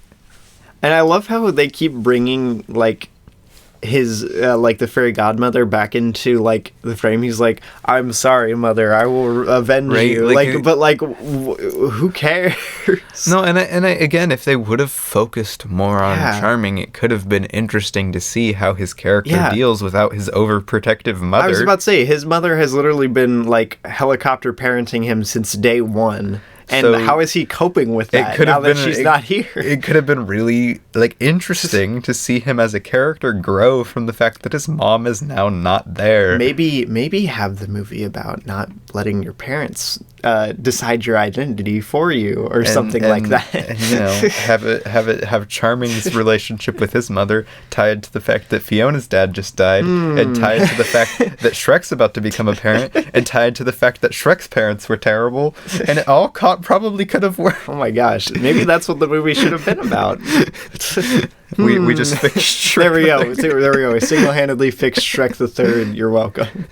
And I love how they keep bringing like his like the fairy godmother back into like the frame. He's like, "I'm sorry, mother. I will avenge you." Who cares? No, and I again, if they would have focused more on Charming, it could have been interesting to see how his character deals without his overprotective mother. I was about to say his mother has literally been like helicopter parenting him since day one. And so how is he coping with that now that she's not here? It could have been really like interesting to see him as a character grow from the fact that his mom is now not there. Maybe have the movie about not letting your parents decide your identity for you or something like that. And, you know, have Charming's relationship with his mother tied to the fact that Fiona's dad just died, and tied to the fact that Shrek's about to become a parent, and tied to the fact that Shrek's parents were terrible, and it all probably could have worked. Oh my gosh, maybe that's what the movie should have been about. We just fixed Shrek. There we go. We single-handedly fixed Shrek the Third. You're welcome.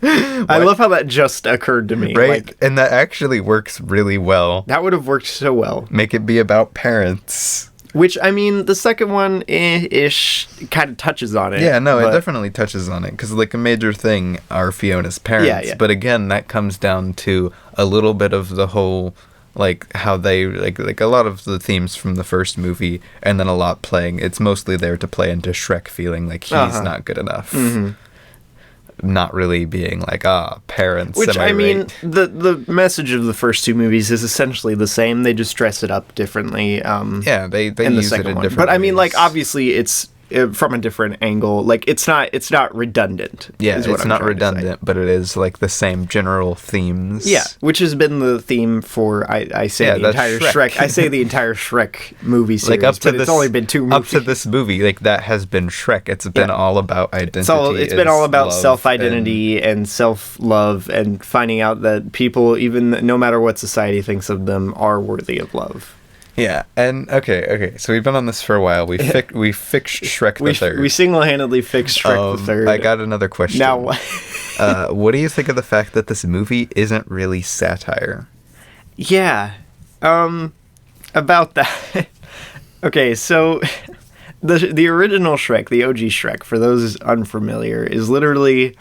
I love how that just occurred to me. Right? Like, and that actually works really well. That would have worked so well. Make it be about parents. Which, I mean, the second one ish kind of touches on it. Yeah, no, it definitely touches on it. Because, like, a major thing are Fiona's parents. Yeah. But again, that comes down to a little bit of the whole, like, how they, like a lot of the themes from the first movie, and then a lot playing. It's mostly there to play into Shrek feeling like he's not good enough. Mm-hmm. Not really being like, parents. Which, I mean, the message of the first two movies is essentially the same. They just dress it up differently. They use it in different But I ways. mean, like, obviously it's from a different angle. Like, it's not redundant. Yeah, it's not redundant, but it is like the same general themes. Yeah, which has been the theme for I say the entire Shrek. I say the entire Shrek movie series. Like it's only been two movies. Up to this movie, like that has been Shrek. It's been all about identity. It's been all about self-identity and self-love and finding out that people, even no matter what society thinks of them, are worthy of love. Yeah, and okay. So we've been on this for a while. We fixed Shrek the Third. We single-handedly fixed Shrek the Third. I got another question. Now, what do you think of the fact that this movie isn't really satire? Yeah, about that. Okay, so the original Shrek, the OG Shrek, for those unfamiliar, is literally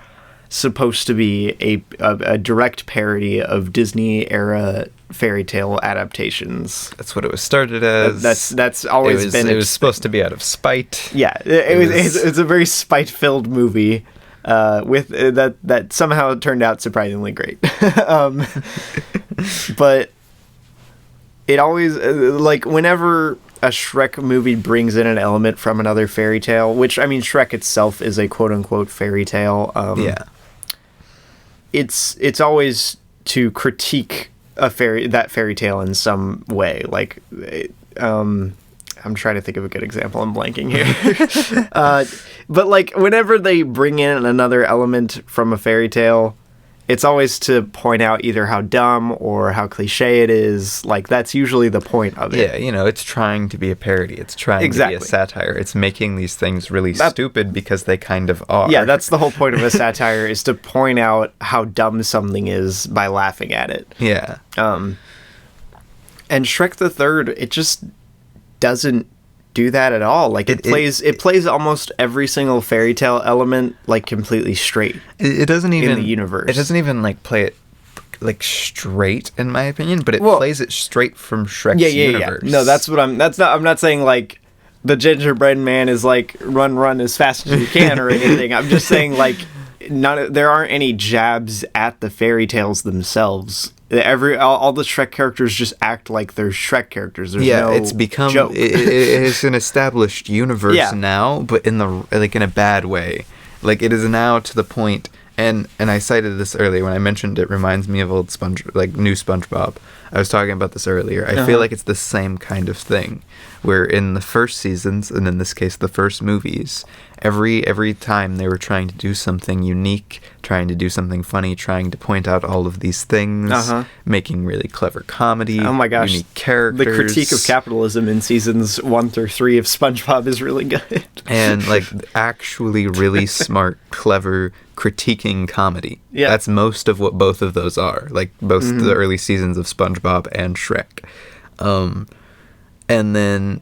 supposed to be a direct parody of Disney era fairy tale adaptations. That's what it was started as. That's always been. It was supposed to be out of spite. Yeah, it's a very spite-filled movie with that somehow turned out surprisingly great. But it always like whenever a Shrek movie brings in an element from another fairy tale, which I mean Shrek itself is a quote-unquote fairy tale. It's always to critique that fairy tale in some way. Like, I'm trying to think of a good example. I'm blanking here. But like, whenever they bring in another element from a fairy tale, it's always to point out either how dumb or how cliche it is. Like, that's usually the point of it. Yeah, you know, it's trying to be a parody. It's trying to be a satire. It's making these things really stupid because they kind of are. Yeah, that's the whole point of a satire, is to point out how dumb something is by laughing at it. Yeah. And Shrek the Third, it just doesn't do that at all. Like, it plays almost every single fairy tale element like completely straight. It doesn't even in the universe. It doesn't even like play it like straight, in my opinion, but it plays it straight from Shrek's universe. No, that's what I'm not saying like the gingerbread man is like run as fast as you can or anything. I'm just saying like there aren't any jabs at the fairy tales themselves. All the Shrek characters just act like they're Shrek characters. There's no it's become joke. It's an established universe now, but in a bad way. Like, it is now to the point, and I cited this earlier when I mentioned it reminds me of new SpongeBob. I was talking about this earlier. I feel like it's the same kind of thing, where in the first seasons, and in this case the first movies, every time they were trying to do something unique, trying to do something funny, trying to point out all of these things, making really clever comedy. Oh my gosh, unique characters. The critique of capitalism in seasons 1 through 3 of SpongeBob is really good. And like actually really smart, clever critiquing comedy. Yeah, that's most of what both of those are. Like both the early seasons of SpongeBob and Shrek. And then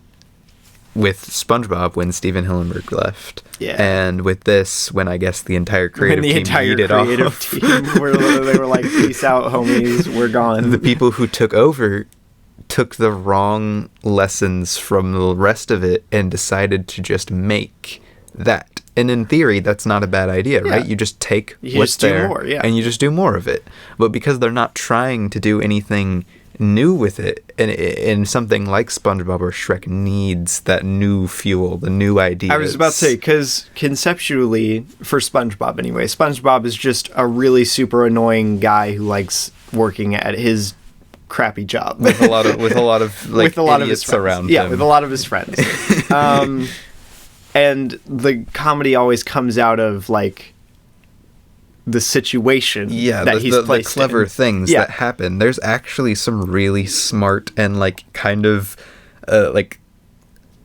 with SpongeBob, when Steven Hillenburg left, and with this, when I guess the entire creative team yeeted off, they were like, "Peace out, homies, we're gone." The people who took over took the wrong lessons from the rest of it and decided to just make that. And in theory, that's not a bad idea, right? You just take what's there and you just do more of it. But because they're not trying to do anything new with it, and something like SpongeBob or Shrek needs that new fuel, the new ideas. I was about to say, because conceptually, for SpongeBob anyway, SpongeBob is just a really super annoying guy who likes working at his crappy job with a lot of like idiots around him. Yeah, with a lot of his friends. And the comedy always comes out of like the situation that he's placed the clever in. Things that happen. There's actually some really smart and like kind of like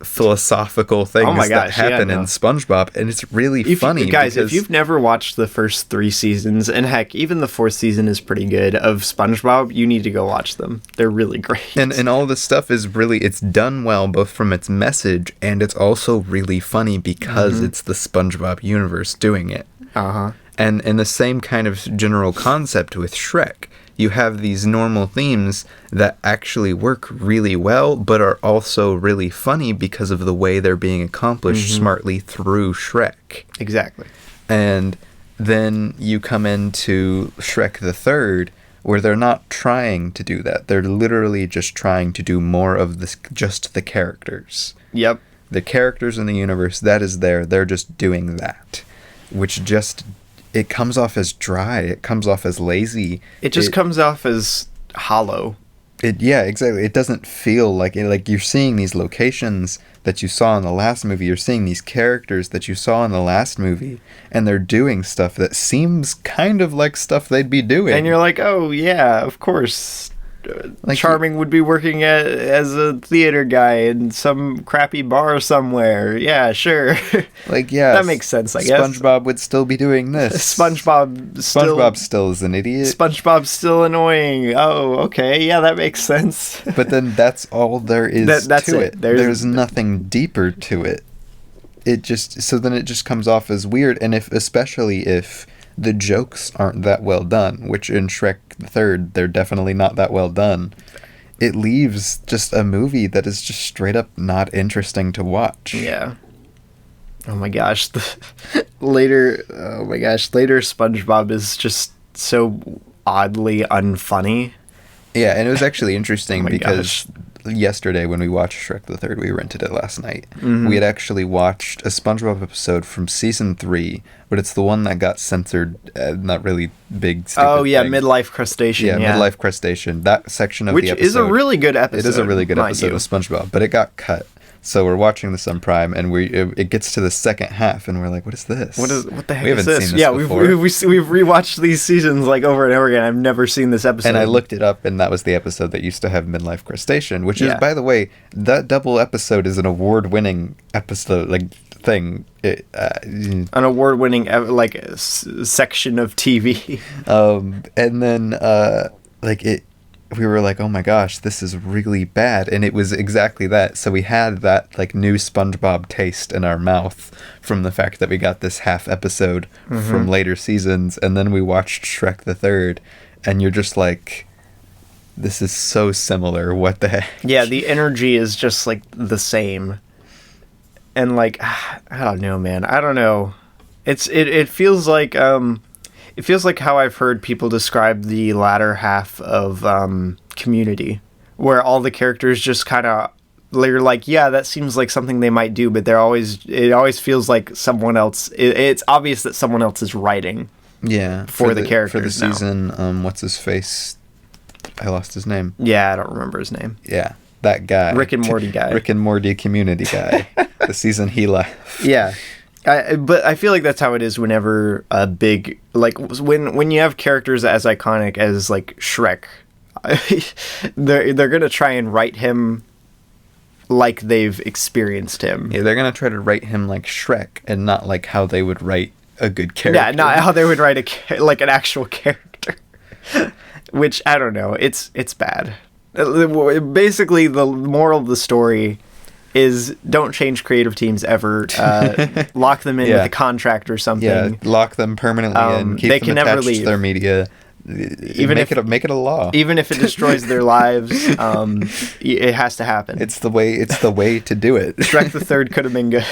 philosophical things that happen in SpongeBob, and it's really funny. Guys, if you've never watched the first 3 seasons, and heck, even the 4th season is pretty good, of SpongeBob, you need to go watch them. They're really great. And all this stuff is really, it's done well, both from its message, and it's also really funny because it's the SpongeBob universe doing it. And the same kind of general concept with Shrek. You have these normal themes that actually work really well, but are also really funny because of the way they're being accomplished smartly through Shrek. Exactly. And then you come into Shrek the Third, where they're not trying to do that. They're literally just trying to do more of this, just the characters. Yep. The characters in the universe, that is there. They're just doing that, which just... It comes off as dry. It comes off as lazy. It just comes off as hollow. Yeah, exactly. It doesn't feel like it. Like, you're seeing these locations that you saw in the last movie. You're seeing these characters that you saw in the last movie, and they're doing stuff that seems kind of like stuff they'd be doing. And you're like, oh yeah, of course. Like Charming would be working as a theater guy in some crappy bar somewhere. Yeah, sure. Like, yeah, that makes sense, I guess. SpongeBob would still be doing this. SpongeBob still is an idiot. SpongeBob's still annoying. Oh, okay, yeah, that makes sense. But then that's all there is to it. There's nothing deeper to it. It just comes off as weird, and especially if the jokes aren't that well done, which in Shrek the Third, they're definitely not that well done. It leaves just a movie that is just straight up not interesting to watch. Yeah. Oh my gosh. Later SpongeBob is just so oddly unfunny. Yeah, and it was actually interesting because yesterday when we watched Shrek the Third, we rented it last night. We had actually watched a SpongeBob episode from season 3, but it's the one that got censored, not really big, stupid thing. Midlife Crustacean. Yeah, Midlife Crustacean. That section of the episode. Which is a really good episode. It is a really good episode of SpongeBob, but it got cut. So we're watching this on Prime, and it gets to the second half, and we're like, "What is this? What the heck We is haven't this?" seen this Yeah, before. we've rewatched these seasons like over and over again. I've never seen this episode. And I looked it up, and that was the episode that used to have Midlife Crustacean, which is, Yeah. by the way, that double episode is an award-winning episode, like, thing. An award-winning section of TV. And then we were like, oh my gosh, this is really bad. And it was exactly that. So we had that like new SpongeBob taste in our mouth from the fact that we got this half episode from later seasons. And then we watched Shrek the Third, and you're just like, this is so similar. What the heck? Yeah, the energy is just like the same. And like, I don't know, man. I don't know. It feels like how I've heard people describe the latter half of Community, where all the characters just kind of, they're like, yeah, that seems like something they might do, but it always feels like someone else. It's obvious that someone else is writing. Yeah, for the characters for the now. season. What's his face? I lost his name. Yeah, I don't remember his name. Yeah, that guy. Rick and Morty guy. Rick and Morty Community guy. The season he left. Yeah. But I feel like that's how it is whenever a big, like, when you have characters as iconic as, like, Shrek, they're going to try and write him like they've experienced him. Yeah, they're going to try to write him like Shrek and not like how they would write a good character. Yeah, not how they would write like an actual character. Which, I don't know, it's bad. Basically, the moral of the story is don't change creative teams ever. Lock them in with a contract or something. Yeah, lock them permanently in. Keep they them can attached never leave. to their media. Even make it a law. Even if it destroys their lives, it has to happen. It's the way to do it. Shrek the Third could have been good.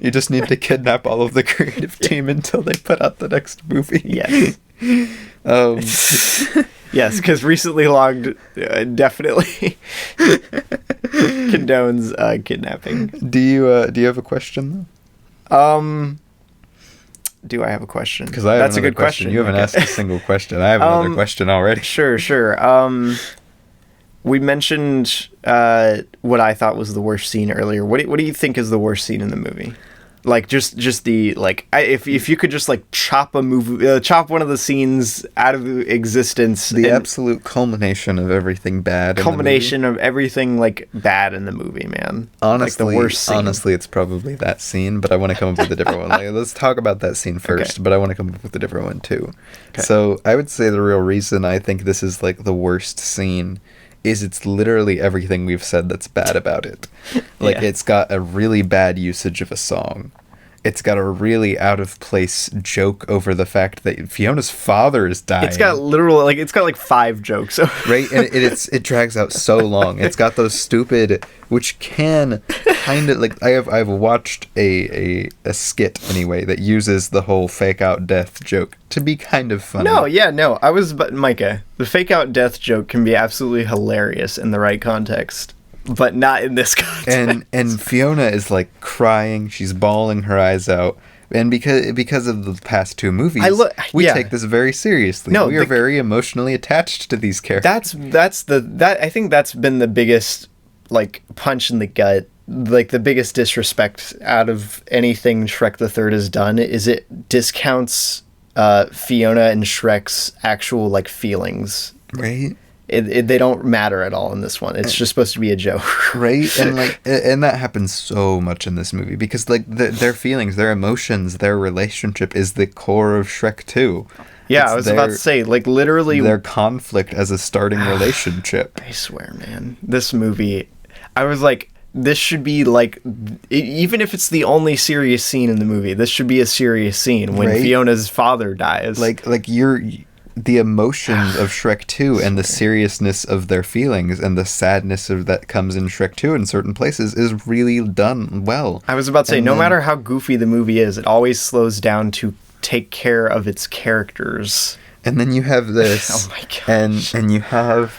You just need to kidnap all of the creative team until they put out the next movie. Yes. Yes, because Recently Logged definitely condones kidnapping. Do you have a question though? Do I have a question? Because that's a good question. You haven't asked a single question. I have another question already. Sure. We mentioned what I thought was the worst scene earlier. What do you think is the worst scene in the movie? Like just the like, if you could just like chop one of the scenes out of existence. The absolute culmination of everything bad. Culmination of everything like bad in the movie, man. Honestly, like the worst scene. Honestly, it's probably that scene, but I want to come up with a different one. Like, let's talk about that scene first, but I want to come up with a different one too. Okay. So I would say the real reason I think this is like the worst scene is it's literally everything we've said that's bad about it. Like, it's got a really bad usage of a song. It's got a really out of place joke over the fact that Fiona's father is dying. It's got like 5 jokes. Right? And it drags out so long. It's got those stupid, which can kind of like, I've watched a skit anyway that uses the whole fake out death joke to be kind of funny. Micah, the fake out death joke can be absolutely hilarious in the right context. But not in this context. And Fiona is like crying. She's bawling her eyes out. And because of the past 2 movies, we take this very seriously. No, we are very emotionally attached to these characters. I think that's been the biggest like punch in the gut, like the biggest disrespect out of anything Shrek the Third has done is it discounts Fiona and Shrek's actual like feelings. Right. They don't matter at all in this one. It's just supposed to be a joke, right? And that happens so much in this movie because like their feelings, their emotions, their relationship is the core of Shrek 2. Yeah, I was about to say, like, literally their conflict as a starting relationship. I swear, man, this movie, I was like, this should be like, even if it's the only serious scene in the movie, this should be a serious scene when Fiona's father dies. The emotions of Shrek 2 and the seriousness of their feelings and the sadness of that comes in Shrek 2 in certain places is really done well. I was about to say, no matter how goofy the movie is, it always slows down to take care of its characters. And then you have this. Oh my gosh. And you have...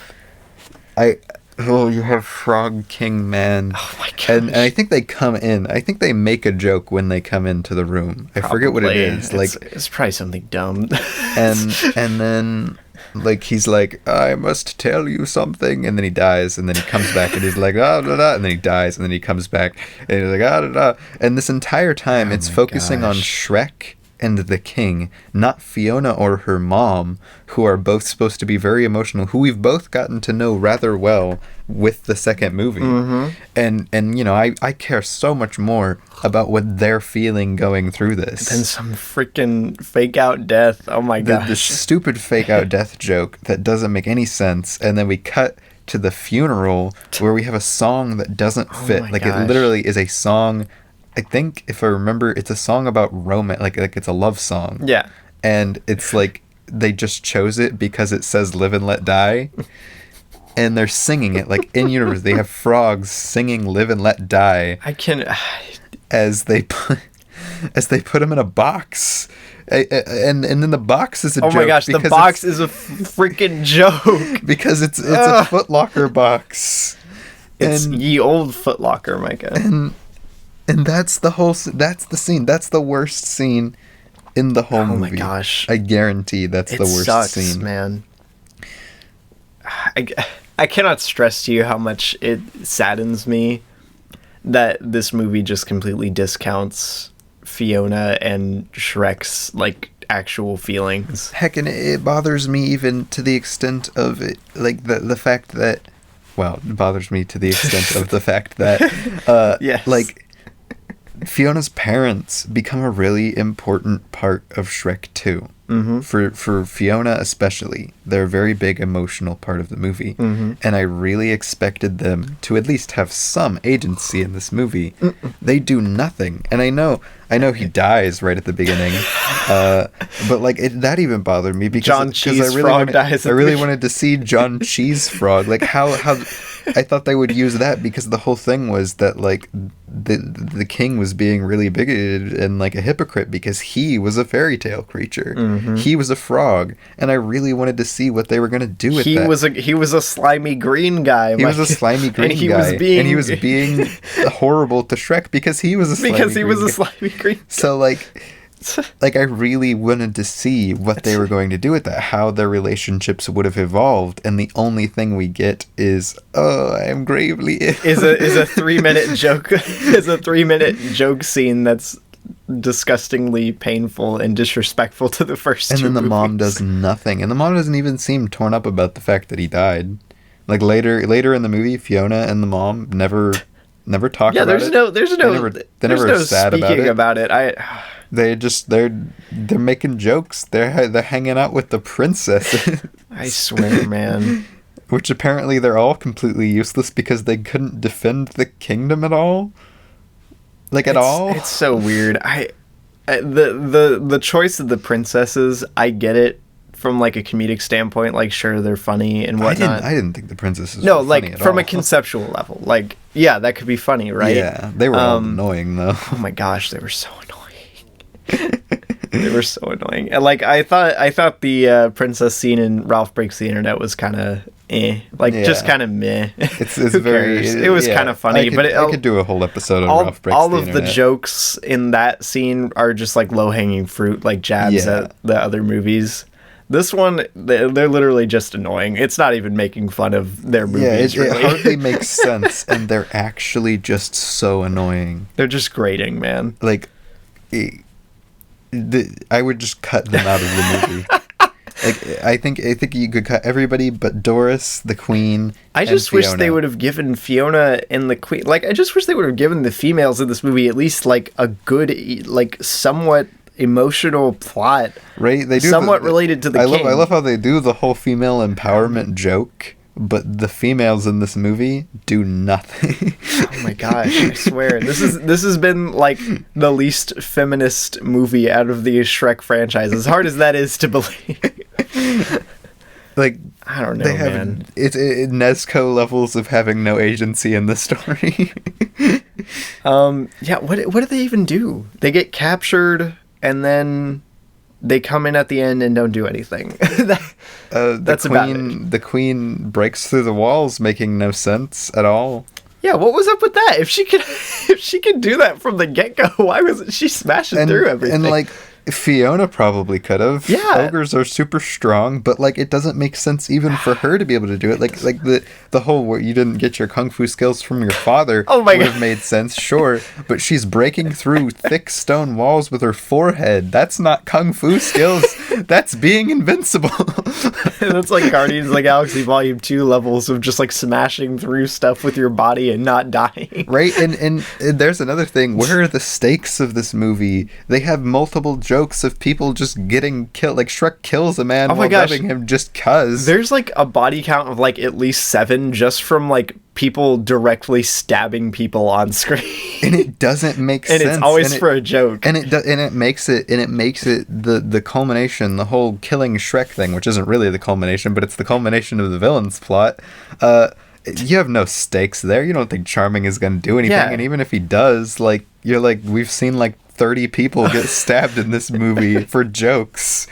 Oh, you have Frog King Man. Oh my gosh. And I think they come in. I think they make a joke when they come into the room. I forget what it is. It's probably something dumb. and then like he's like, I must tell you something, and then he dies, and then he comes back, and he's like, ah, da, da, and then he dies, and then he comes back, and he's like, ah, da, da. And this entire time, it's focusing on Shrek and the king, not Fiona or her mom, who are both supposed to be very emotional, who we've both gotten to know rather well with the second movie. And you know, I care so much more about what they're feeling going through this than some freaking fake out death. Oh my gosh. The stupid fake out death joke that doesn't make any sense. And then we cut to the funeral where we have a song that doesn't fit. Like gosh. It literally is a song. I think, if I remember, it's a song about romance, like it's a love song. Yeah. And it's like, they just chose it because it says live and let die. And they're singing it, like, in universe. They have frogs singing live and let die. As they put him in a box. And then the box is a joke. Oh my gosh, the box is a freaking joke. Because it's a Foot Locker box. It's ye old Foot Locker, Micah. And that's the scene. That's the worst scene in the whole movie. Oh my gosh. I guarantee that's the worst scene. Man. I cannot stress to you how much it saddens me that this movie just completely discounts Fiona and Shrek's, like, actual feelings. Heck, and it bothers me even to the extent of it, like, the fact that, well, it bothers me to the extent of the fact that, yes. like, Fiona's parents become a really important part of Shrek 2. Mm-hmm. For Fiona especially, they're a very big emotional part of the movie. Mm-hmm. And I really expected them to at least have some agency in this movie. They do nothing. And I know he dies right at the beginning. But like that even bothered me because John Cheesefrog dies. I really wanted to see John Cheesefrog. Like how I thought they would use that because the whole thing was that like the king was being really bigoted and like a hypocrite because he was a fairy tale creature. Mm-hmm. He was a frog, and I really wanted to see what they were going to do with that. He was a slimy green guy. He was a slimy green guy, and he was being horrible to Shrek because he was a slimy green guy. So like I really wanted to see what they were going to do with that, how their relationships would have evolved, and the only thing we get is, oh, I am gravely ill. is a 3-minute joke. Is a 3-minute joke scene that's disgustingly painful and disrespectful to the first two movies. And then the mom does nothing, and the mom doesn't even seem torn up about the fact that he died. Like later in the movie, Fiona and the mom never talk about it. They're never sad about it. They're making jokes. They're hanging out with the princesses. I swear, man. Which apparently they're all completely useless because they couldn't defend the kingdom at all. It's so weird. The choice of the princesses, I get it from like a comedic standpoint. Like, sure, they're funny and whatnot. I didn't think the princesses. No, were like funny at from all. a conceptual level. Like, yeah, that could be funny, right? Yeah, they were all annoying though. Oh my gosh, they were so annoying. They were so annoying. And like I thought the princess scene in Ralph Breaks the Internet was kind of just kind of meh. It's very. It was kind of funny, but I could do a whole episode on Ralph Breaks the Internet. All of the jokes in that scene are just like low hanging fruit, like jabs at the other movies. This one, they're literally just annoying. It's not even making fun of their movies. Yeah, it hardly makes sense, and they're actually just so annoying. They're just grating, man. Like, I would just cut them out of the movie. Like, I think you could cut everybody but Doris, the Queen. I just wish they would have given Fiona and the Queen. Like, I just wish they would have given the females in this movie at least like a good, like somewhat emotional plot, right? They do somewhat related to the king. I love how they do the whole female empowerment joke, but the females in this movie do nothing. Oh my gosh, I swear. This has been like the least feminist movie out of the Shrek franchise, as hard as that is to believe. Like, I don't know, man. It's Nezuko levels of having no agency in the story. Yeah, what do they even do? They get captured and then they come in at the end and don't do anything. That's about it. The queen breaks through the walls, making no sense at all. Yeah, what was up with that? If she could do that from the get-go, why wasn't she smashing through everything? And like, Fiona probably could have. Yeah. Ogres are super strong, but like it doesn't make sense even for her to be able to do it. Like the whole where you didn't get your kung fu skills from your father would have made sense, sure. But she's breaking through thick stone walls with her forehead. That's not kung fu skills. That's being invincible. That's like Guardians of the Galaxy Volume 2 levels of just like smashing through stuff with your body and not dying. Right, and there's another thing. Where are the stakes of this movie? They have multiple jokes of people just getting killed. Like, Shrek kills a man while dubbing him just cuz. There's like a body count of like at least 7 just from like people directly stabbing people on screen. And it doesn't make sense. And it's always for a joke. And it makes it the culmination, the whole killing Shrek thing, which isn't really the culmination, but it's the culmination of the villain's plot. You have no stakes there. You don't think Charming is going to do anything. Yeah. And even if he does, like, you're like, we've seen like 30 people get stabbed in this movie for jokes.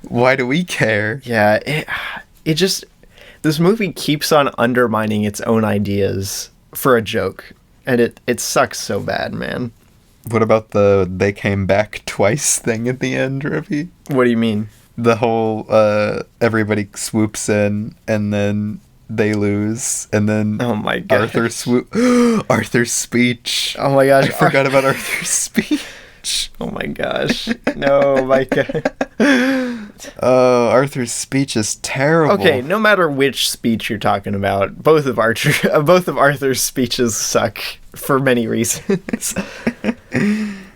Why do we care? Yeah, it just... This movie keeps on undermining its own ideas for a joke. And it sucks so bad, man. What about the they came back twice thing at the end, Rippy? What do you mean? The whole everybody swoops in and then they lose, and then oh my gosh. Arthur's speech. Oh my gosh. I forgot about Arthur's speech. Oh my gosh. No, my God. Arthur's speech is terrible. Okay, no matter which speech you're talking about, both of Arthur's speeches suck for many reasons.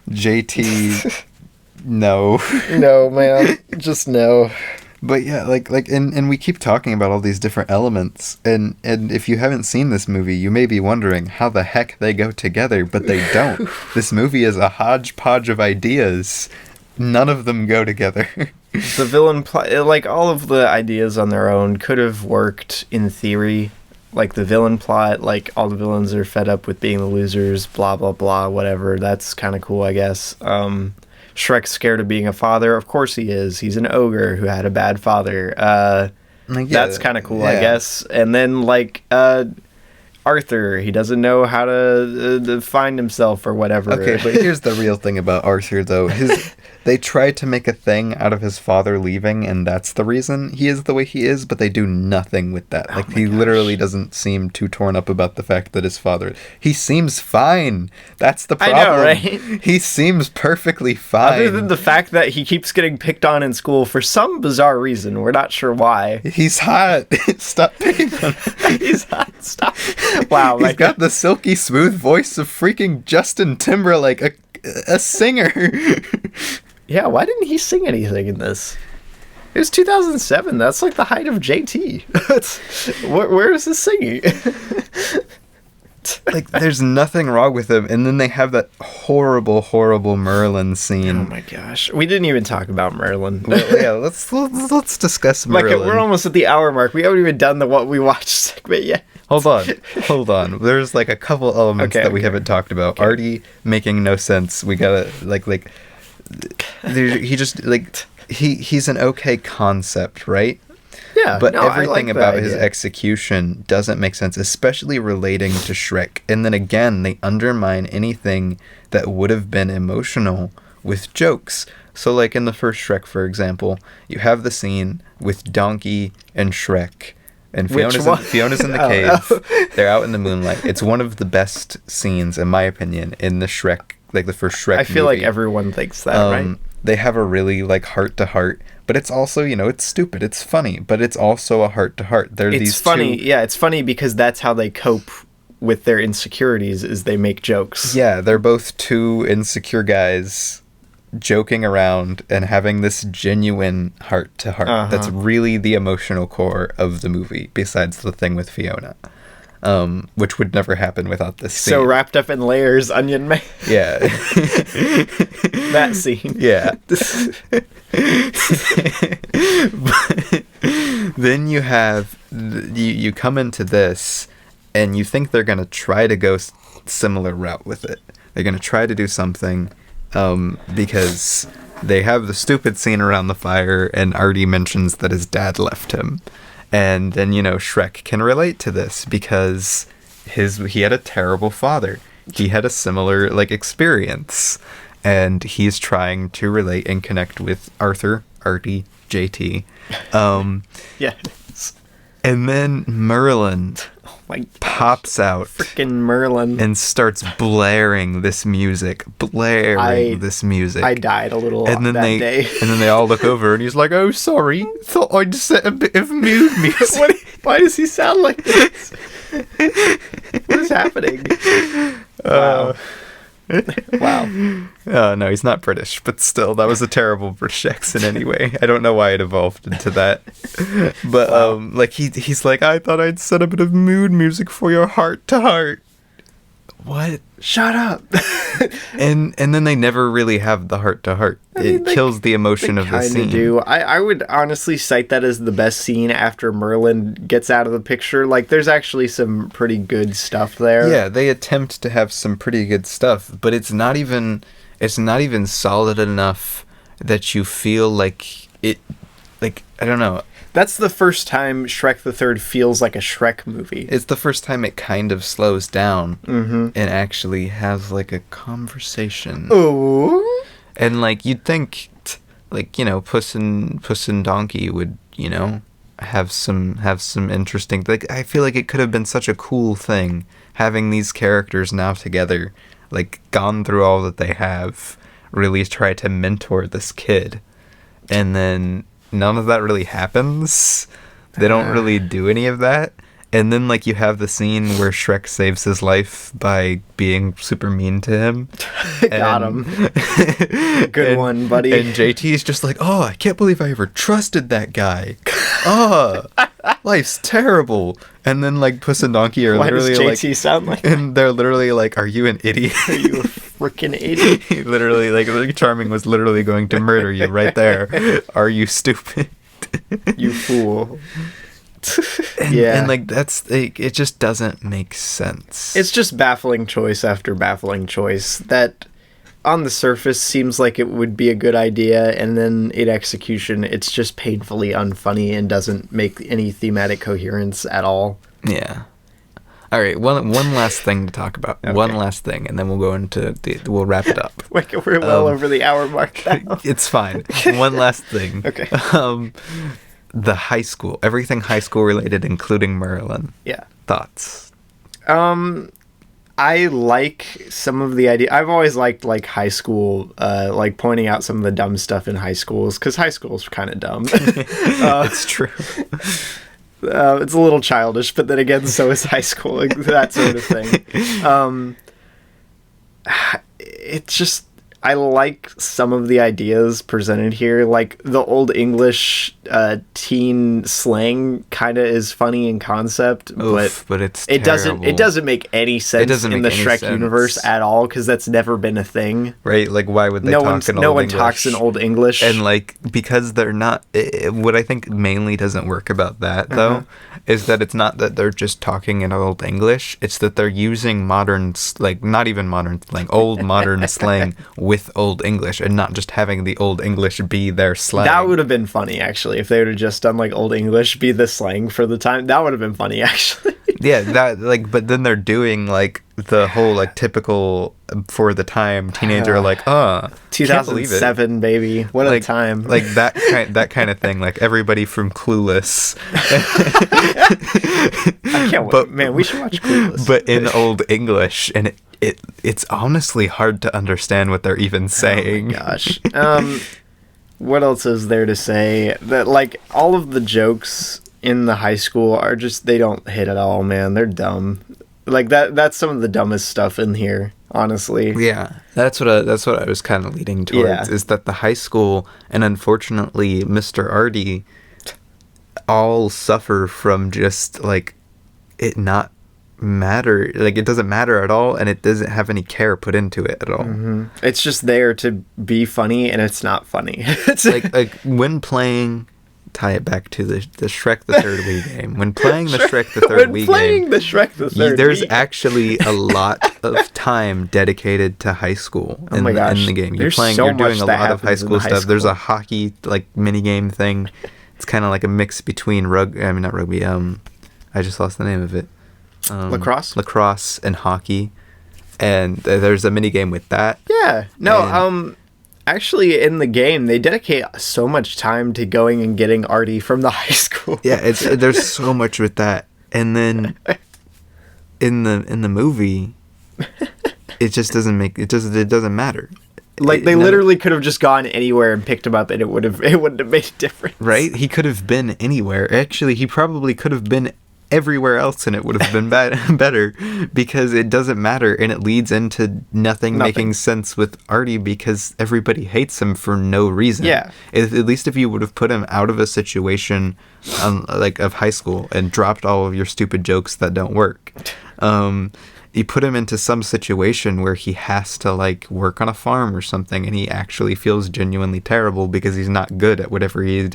JT, no. No, man. Just no. But yeah, and we keep talking about all these different elements, and if you haven't seen this movie, you may be wondering how the heck they go together, but they don't. This movie is a hodgepodge of ideas. None of them go together. The villain plot, like, all of the ideas on their own could have worked in theory. Like, the villain plot, like, all the villains are fed up with being the losers, blah, blah, blah, whatever. That's kind of cool, I guess. Shrek's scared of being a father. Of course he is. He's an ogre who had a bad father. That's kind of cool, yeah. I guess. And then, like, Arthur, he doesn't know how to find himself or whatever. Okay, but here's the real thing about Arthur, though. They tried to make a thing out of his father leaving, and that's the reason he is the way he is, but they do nothing with that. Like, he literally doesn't seem too torn up about the fact that his father... He seems fine. That's the problem. I know, right? He seems perfectly fine. Other than the fact that he keeps getting picked on in school for some bizarre reason. We're not sure why. He's hot. Stop picking on him. He's hot. Stop. Wow. He's got the silky smooth voice of freaking Justin Timberlake, a singer. Yeah, why didn't he sing anything in this? It was 2007. That's like the height of JT. Where is his singing? Like, there's nothing wrong with him. And then they have that horrible, horrible Merlin scene. Oh my gosh. We didn't even talk about Merlin. Yeah, let's discuss Merlin. Like, we're almost at the hour mark. We haven't even done the what we watched segment yet. Hold on. There's like a couple elements that we haven't talked about. Okay. Artie making no sense. We gotta, he just, like, he's an okay concept, right? Yeah, but everything about his execution doesn't make sense, especially relating to Shrek. And then again, they undermine anything that would have been emotional with jokes. So, like, in the first Shrek, for example, you have the scene with Donkey and Shrek. And Fiona's in the cave. They're out in the moonlight. It's one of the best scenes, in my opinion, in the Shrek, like the first Shrek movie. I feel like everyone thinks that, right? They have a really, like, heart-to-heart, but it's also, it's stupid, it's funny, but it's also a heart-to-heart. It's funny because that's how they cope with their insecurities, is they make jokes. Yeah, they're both two insecure guys joking around and having this genuine heart-to-heart. Uh-huh. That's really the emotional core of the movie, besides the thing with Fiona. Which would never happen without this scene. So wrapped up in layers, Onion Man. Yeah. That scene. Yeah. But then you have, you come into this, and you think they're going to try to go similar route with it. They're going to try to do something, because they have the stupid scene around the fire, and Artie mentions that his dad left him. And then, Shrek can relate to this because he had a terrible father. He had a similar, experience. And he's trying to relate and connect with Arthur, Artie, JT. Yes. And then Merlin pops out. Freaking Merlin. And starts blaring this music. I died a little that day. And then they all look over and he's like, "Oh, sorry. Thought I'd set a bit of mood music." Why does he sound like this? What is happening? Wow. Wow. Oh, no, he's not British, but still, that was a terrible British accent anyway. I don't know why it evolved into that. But, wow. He's like, "I thought I'd set a bit of mood music for your heart to heart." What? Shut up. and then they never really have the heart to heart. It kills the emotion of the scene. Do. I would honestly cite that as the best scene after Merlin gets out of the picture. There's actually some pretty good stuff there. Yeah, they attempt to have some pretty good stuff, but it's not even solid enough that you feel like it. I don't know. That's the first time Shrek the Third feels like a Shrek movie. It's the first time it kind of slows down and actually has a conversation. Oh. And you'd think Puss and Donkey would, have some interesting, I feel like it could have been such a cool thing having these characters now together, gone through all that they have, really try to mentor this kid. And then none of that really happens. They don't really do any of that. And then, you have the scene where Shrek saves his life by being super mean to him. Got him. Good one, buddy. And JT's just like, "Oh, I can't believe I ever trusted that guy. Oh, life's terrible." And then, Puss and Donkey are literally Why does JT sound like and they're literally like, "Are you an idiot? Are you a freaking idiot?" He literally, Charming was literally going to murder you right there. Are you stupid? You fool. And that's it just doesn't make sense. It's just baffling choice after baffling choice that on the surface seems like it would be a good idea, and then in execution it's just painfully unfunny and doesn't make any thematic coherence at all. Yeah. All right, one last thing to talk about. Okay. One last thing, and then we'll go into we'll wrap it up. We're well over the hour mark now. It's fine. One last thing. Okay. The high school, everything high school related, including Merlin. Yeah. Thoughts? I like some of the idea. I've always liked high school, pointing out some of the dumb stuff in high schools, because high school's kind of dumb. It's true. It's a little childish, but then again, so is high school, that sort of thing. It's just, I like some of the ideas presented here. The Old English teen slang kind of is funny in concept, but it doesn't make any sense in the Shrek universe at all, because that's never been a thing. Right? Why would they talk in Old English? No one talks in Old English. And because they're not, what I think mainly doesn't work about that though, is that it's not that they're just talking in Old English, it's that they're using modern, not even modern slang, old modern slang with Old English, and not just having the Old English be their slang. That would have been funny, actually, if they would have just done Old English be the slang for the time. That would have been funny, actually. Yeah, that but then they're doing the whole typical for the time teenager 2007 baby, what a time. that kind of thing, everybody from Clueless. I can't wait, man, we should watch Clueless. But in Old English, and it's honestly hard to understand what they're even saying. Oh my gosh. What else is there to say? That all of the jokes in the high school are just, they don't hit at all, man. They're dumb. That's some of the dumbest stuff in here, honestly. Yeah, that's what I was kind of leading towards, is that the high school, and unfortunately Mr. Artie, all suffer from just it not matter. It doesn't matter at all, and it doesn't have any care put into it at all. It's just there to be funny, and it's not funny. It's when playing tie it back to the Shrek the Third Wii game. When playing the Shrek the Third Wii game, the Shrek the Third there's Wii actually a lot of time dedicated to high school in the game. You're doing a lot of high school stuff. There's a hockey mini game thing. It's kind of like a mix between not rugby. I just lost the name of it. Lacrosse and hockey, and there's a mini game with that. Yeah. No. Actually, in the game, they dedicate so much time to going and getting Artie from the high school. Yeah, there's so much with that, and then in the movie, it doesn't matter. They literally could have just gone anywhere and picked him up, and it wouldn't have made a difference. Right? He could have been anywhere. Actually, he probably could have been everywhere else, and it would have been better, because it doesn't matter, and it leads into nothing making sense with Artie, because everybody hates him for no reason. Yeah. At least if you would have put him out of a situation of high school and dropped all of your stupid jokes that don't work. You put him into some situation where he has to work on a farm or something, and he actually feels genuinely terrible because he's not good at whatever he's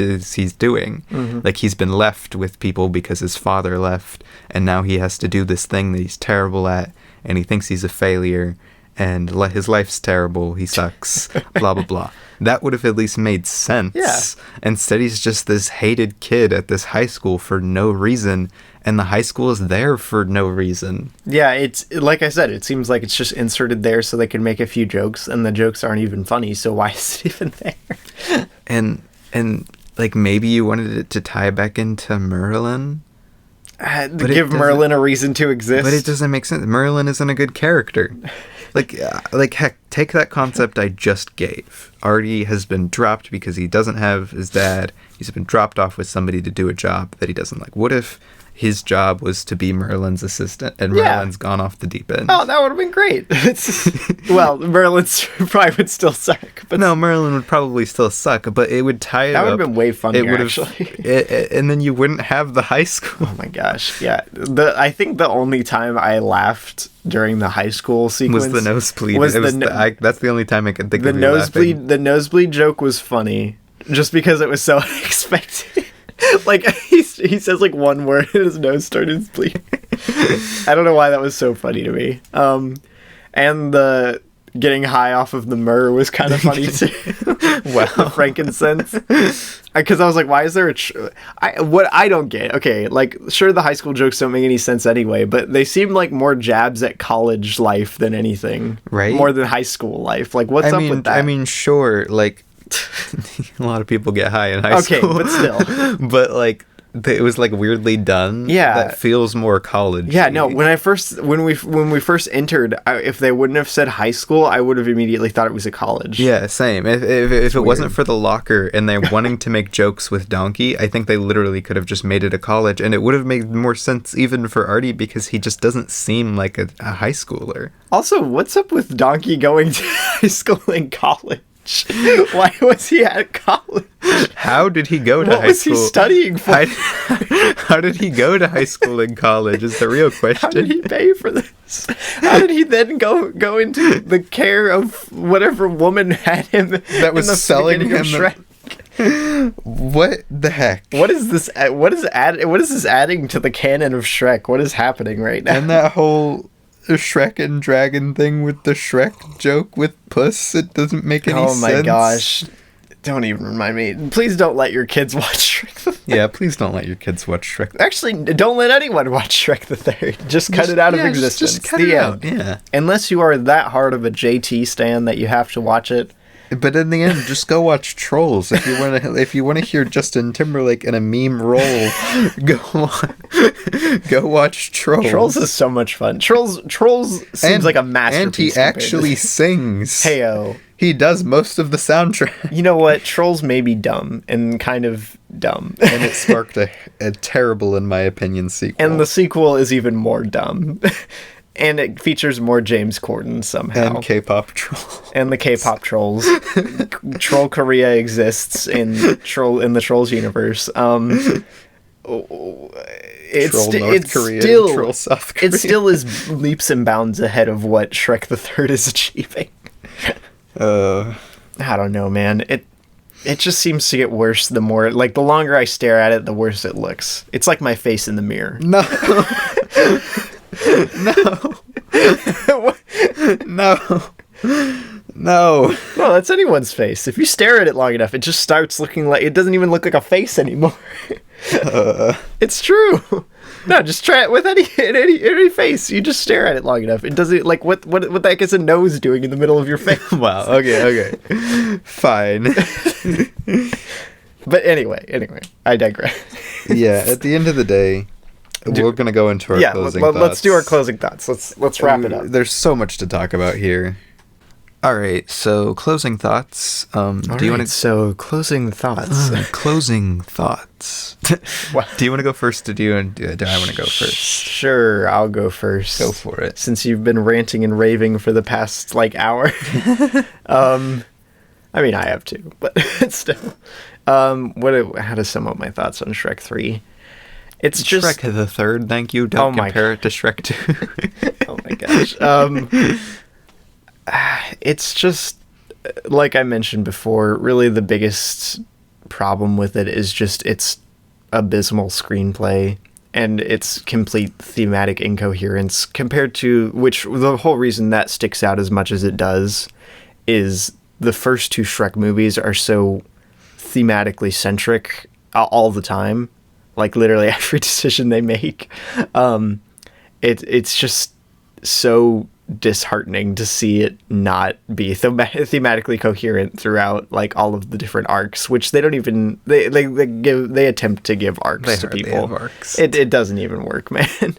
doing. Mm-hmm. He's been left with people because his father left, and now he has to do this thing that he's terrible at, and he thinks he's a failure, and his life's terrible, he sucks, blah, blah, blah. That would have at least made sense. Yeah. Instead, he's just this hated kid at this high school for no reason, and the high school is there for no reason. Yeah, it's like I said, it seems like it's just inserted there so they can make a few jokes, and the jokes aren't even funny, so why is it even there? And maybe you wanted it to tie back into Merlin? Give Merlin a reason to exist. But it doesn't make sense. Merlin isn't a good character. Heck, take that concept I just gave. Artie has been dropped because he doesn't have his dad. He's been dropped off with somebody to do a job that he doesn't like. What if his job was to be Merlin's assistant, and Merlin's gone off the deep end? Oh, that would have been great. Well, Merlin's probably would still suck. But no, Merlin would probably still suck, but it would tie it up. That would have been way funnier, actually. And then you wouldn't have the high school. Oh my gosh, yeah. I think the only time I laughed during the high school sequence was the nosebleed. That's the only time I can think of laughing. The nosebleed joke was funny, just because it was so unexpected. He says one word and his nose started bleeding. I don't know why that was so funny to me. And the getting high off of the myrrh was kind of funny too. Wow. The frankincense. Because I was like, why is there what I don't get? Okay, sure, the high school jokes don't make any sense anyway, but they seem like more jabs at college life than anything. Right. More than high school life. What's up with that? I mean, sure, a lot of people get high in high school. Okay, but still. But it was weirdly done. Yeah, that feels more college. Yeah, no. When we first entered, if they wouldn't have said high school, I would have immediately thought it was a college. Yeah, same. If it wasn't for the locker and they're wanting to make jokes with Donkey, I think they literally could have just made it a college, and it would have made more sense even for Artie, because he just doesn't seem like a high schooler. Also, what's up with Donkey going to high school and college? Why was he at college? How did he go to high school? What was he studying for? How did he go to high school and college is the real question. How did he pay for this? How did he then go into the care of whatever woman had him that was selling him Shrek? What the heck? What is this? What is this adding to the canon of Shrek? What is happening right now? And that whole Shrek and Dragon thing with the Shrek joke with Puss, it doesn't make any sense. Oh my gosh. Don't even remind me. Please don't let your kids watch Shrek the Third. Yeah, please don't let your kids watch Shrek. Actually, don't let anyone watch Shrek the Third. Just cut it out of existence. Just cut it out, yeah. Unless you are that hard of a JT stan that you have to watch it. But in the end, just go watch Trolls. If you want to hear Justin Timberlake in a meme role, go watch Trolls. Trolls is so much fun. Trolls seems like a masterpiece. And he actually sings. Heyo. He does most of the soundtrack. You know what? Trolls may be dumb and kind of dumb. And it sparked a terrible, in my opinion, sequel. And the sequel is even more dumb. And it features more James Corden somehow. And K-pop trolls. And the K-pop trolls. Troll Korea exists in the Trolls universe. It still is leaps and bounds ahead of what Shrek the Third is achieving. I don't know, man. it just seems to get worse the more, like, the longer I stare at it, the worse it looks. It's like my face in the mirror. No. No. No. Well, that's anyone's face. If you stare at it long enough, it just starts looking like, it doesn't even look like a face anymore. It's true. No, just try it with any face. You just stare at it long enough. It doesn't, like, what the heck is a nose doing in the middle of your face? Wow. Okay. Fine. But anyway, I digress. Yeah, at the end of the day, we're going to go into our closing thoughts. Let's do our closing thoughts. Let's wrap it up. There's so much to talk about here. All right, so closing thoughts. Do you want to? So closing thoughts. Closing thoughts. Do you want to go first? Do I want to go first? Sure, I'll go first. Go for it. Since you've been ranting and raving for the past hour. I mean, I have too, but still. How to sum up my thoughts on Shrek 3? It's just Shrek the Third. Thank you. Don't compare it to Shrek 2. Oh my gosh. It's just, like I mentioned before, really the biggest problem with it is just its abysmal screenplay and its complete thematic incoherence compared to, which the whole reason that sticks out as much as it does is the first two Shrek movies are so thematically centric all the time. Like literally every decision they make. It's just so disheartening to see it not be thematically coherent throughout like all of the different arcs, which they don't even they attempt to give arcs to people. It doesn't even work, man.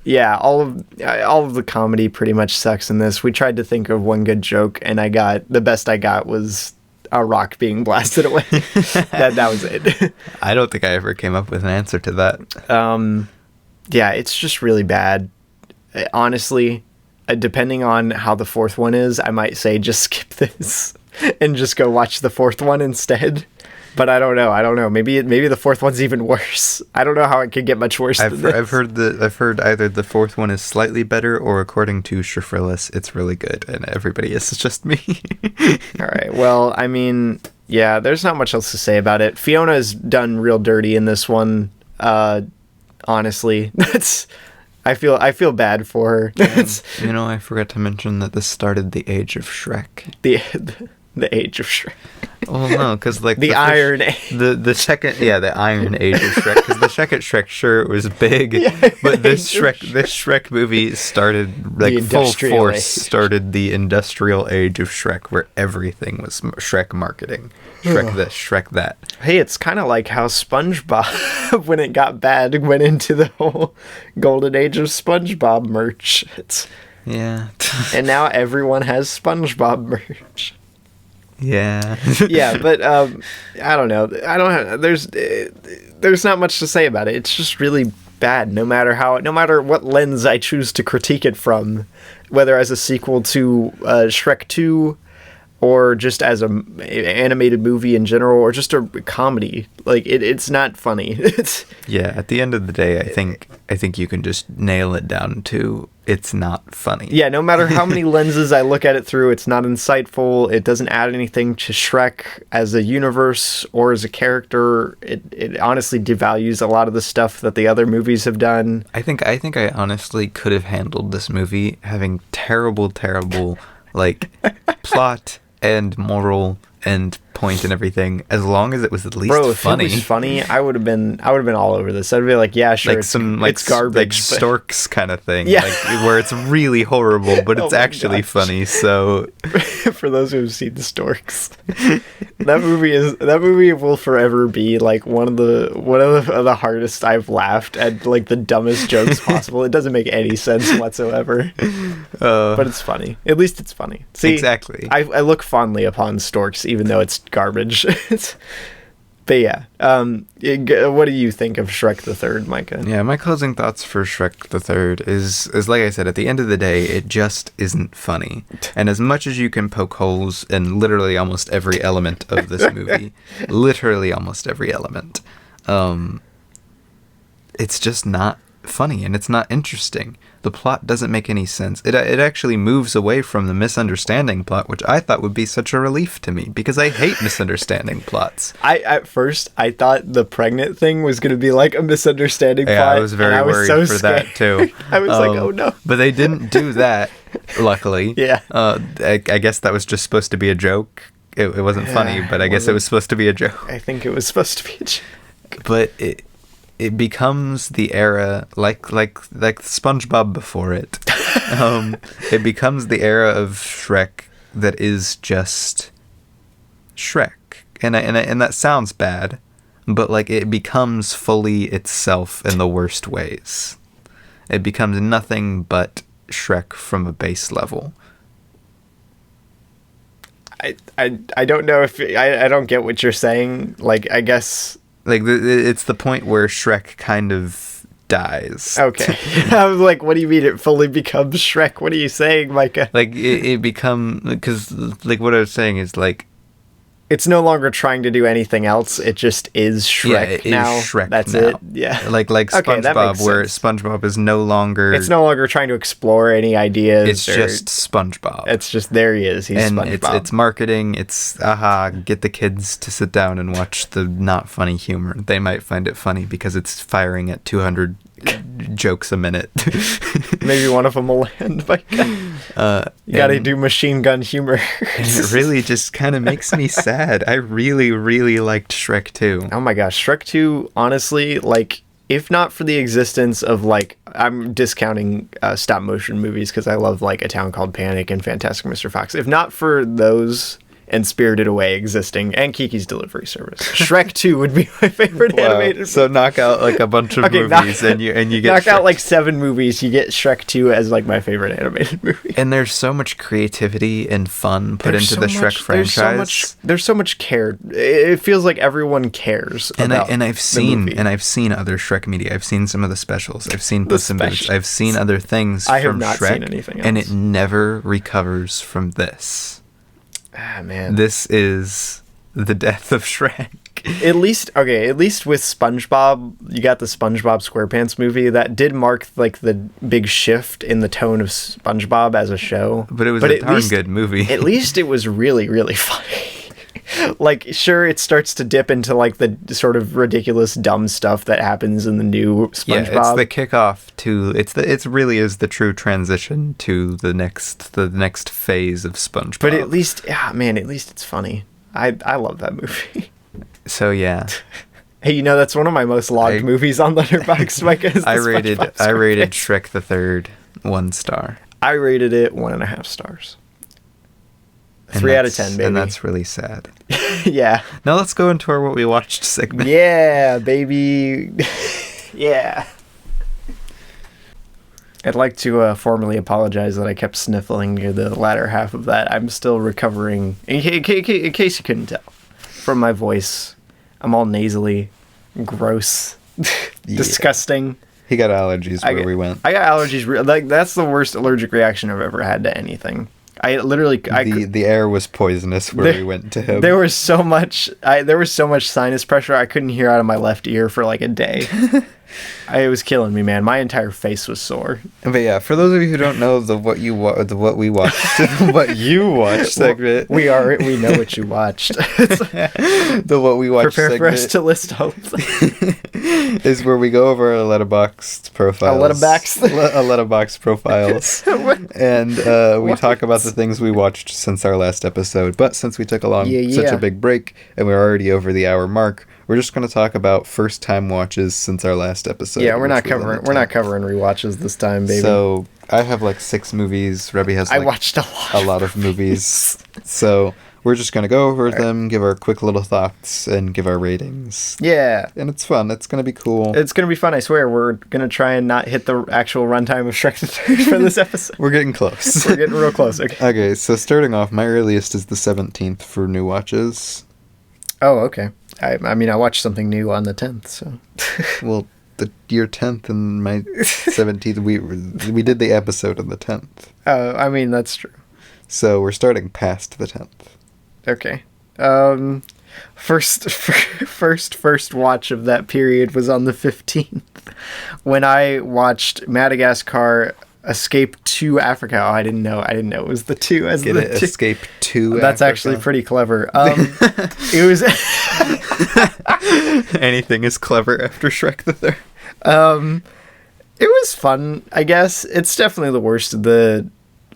Yeah, all of the comedy pretty much sucks in this. We tried to think of one good joke, and the best I got was a rock being blasted away. that was it. I don't think I ever came up with an answer to that. Yeah, it's just really bad. Honestly, depending on how the fourth one is, I might say just skip this and just go watch the fourth one instead. But I don't know. Maybe the fourth one's even worse. I don't know how it could get much worse than this. I've heard either the fourth one is slightly better, or according to Shafrillis, it's really good, and everybody is just me. All right. Well, I mean, yeah, there's not much else to say about it. Fiona's done real dirty in this one. Honestly, I feel bad for her. I forgot to mention that this started the age of Shrek. The age of Shrek. Oh no, because like the Iron Age. The second, the Iron Age of Shrek. Because the second Shrek, sure, it was big, but this Shrek movie started like full force. Started the industrial age of Shrek, where everything was Shrek marketing. Shrek this, Shrek that. Hey, it's kind of like how SpongeBob, when it got bad, went into the whole golden age of SpongeBob merch. Yeah. And now everyone has SpongeBob merch. Yeah. Yeah, but I don't know. There's not much to say about it. It's just really bad. No matter what lens I choose to critique it from, whether as a sequel to Shrek 2, or just as an animated movie in general, or just a comedy. Like it's not funny. At the end of the day, I think you can just nail it down to it's not funny. Yeah, no matter how many lenses I look at it through, it's not insightful. It doesn't add anything to Shrek as a universe or as a character. It honestly devalues a lot of the stuff that the other movies have done. I think I honestly could have handled this movie having terrible like plot and moral and point and everything, as long as it was at least funny. If it was funny, I would have been all over this. I'd be like, yeah, sure, it's garbage, like Storks kind of thing, like where it's really horrible, but it's actually funny. So, for those who have seen the Storks, that movie will forever be like one of the hardest I've laughed at, like the dumbest jokes possible. It doesn't make any sense whatsoever, but it's funny. At least it's funny. See, exactly. I look fondly upon Storks, even though it's garbage. But yeah, what do you think of Shrek the Third, Micah? Yeah, my closing thoughts for Shrek the Third is like I said, at the end of the day, it just isn't funny. And as much as you can poke holes in literally almost every element of this movie, literally almost every element, it's just not funny and it's not interesting. The plot doesn't make any sense. It actually moves away from the misunderstanding plot, which I thought would be such a relief to me because I hate misunderstanding plots. At first I thought the pregnant thing was going to be like a misunderstanding plot. Yeah, I was very worried for that too. I was like, oh no. But they didn't do that, luckily. Yeah. I guess that was just supposed to be a joke. It wasn't funny, but I guess it was supposed to be a joke. I think it was supposed to be a joke. But it becomes the era like SpongeBob before it. It becomes the era of Shrek that is just Shrek, and that sounds bad, but like it becomes fully itself in the worst ways. It becomes nothing but Shrek from a base level. I don't know if I don't get what you're saying. Like, I guess like it's the point where Shrek kind of dies. Okay. I was like, what do you mean it fully becomes Shrek? What are you saying, Micah? Like it become, because like what I was saying is like it's no longer trying to do anything else. It just is Shrek now. Is Shrek That's now. it. Yeah. Like SpongeBob, where SpongeBob is no longer... It's no longer trying to explore any ideas. It's just SpongeBob. It's just, there he is. He's and SpongeBob. It's marketing. It's, get the kids to sit down and watch the not funny humor. They might find it funny because it's firing at 200 jokes a minute. Maybe one of them will land. You gotta do machine gun humor. And it really just kind of makes me sad. I really, really liked Shrek 2. Oh my gosh, Shrek 2, honestly, like, if not for the existence of, like, I'm discounting stop motion movies because I love, like, A Town Called Panic and Fantastic Mr. Fox. If not for those and Spirited Away existing and Kiki's Delivery Service, Shrek 2 would be my favorite animated movie. So knock out like a bunch of movies and you get knock Shrek. out like 7 movies, you get Shrek 2 as like my favorite animated movie. And there's so much creativity and fun put into the Shrek franchise. There's so much care. It feels like everyone cares. I've seen other Shrek media. I've seen some of the specials. I've seen Puss in Boots. I've seen other things I have from not Shrek, seen anything else. And it never recovers from this. Ah, man. This is the death of Shrek. At least with SpongeBob, you got the SpongeBob SquarePants movie that did mark like the big shift in the tone of SpongeBob as a show. But it was a darn good movie. At least it was really, really funny. Like, sure, it starts to dip into like the sort of ridiculous, dumb stuff that happens in the new SpongeBob. Yeah, it's the kickoff to it really is the true transition to the next phase of SpongeBob. But at least, at least it's funny. I love that movie. So yeah. Hey, that's one of my most logged movies on Letterboxd. Micah, I rated Shrek the Third 1 star. I rated it 1.5 stars. 3 out of 10, baby. And that's really sad. Yeah. Now let's go into our What We Watched segment. Yeah, baby. Yeah. I'd like to formally apologize that I kept sniffling near the latter half of that. I'm still recovering, in case you couldn't tell, from my voice. I'm all nasally, gross, disgusting. He got allergies where we went. I got allergies. Like, that's the worst allergic reaction I've ever had to anything. I literally... The air was poisonous where we went to him. There was so much sinus pressure I couldn't hear out of my left ear for like a day. It was killing me, man. My entire face was sore. But yeah, for those of you who don't know the what we watched, what you watched segment, we know what you watched. The what we watched Prepare segment for us to list all of them. is where we go over our Letterboxd profiles. Letterboxd profiles, and we talk about the things we watched since our last episode. But since we took such a big break and we're already over the hour mark, we're just going to talk about first time watches since our last episode. Yeah, we're not covering rewatches this time, baby. So I have like 6 movies. Rebby has I watched a lot of movies. So we're just going to go over them, give our quick little thoughts, and give our ratings. Yeah. And it's fun. It's going to be cool. It's going to be fun, I swear. We're going to try and not hit the actual runtime of Shrek the Third for this episode. We're getting close. We're getting real close. Okay, so starting off, my earliest is the 17th for new watches. Oh, okay. I mean, I watched something new on the 10th, so... Well, your 10th and my 17th, we did the episode on the 10th. I mean, that's true. So we're starting past the 10th. Okay. first watch of that period was on the 15th when I watched Madagascar Escape to Africa. Oh, I didn't know it was the two as Get the it? two. Escape to That's Africa. actually pretty clever. It was Anything is clever after Shrek the Third. it was fun, I guess. It's definitely the worst of the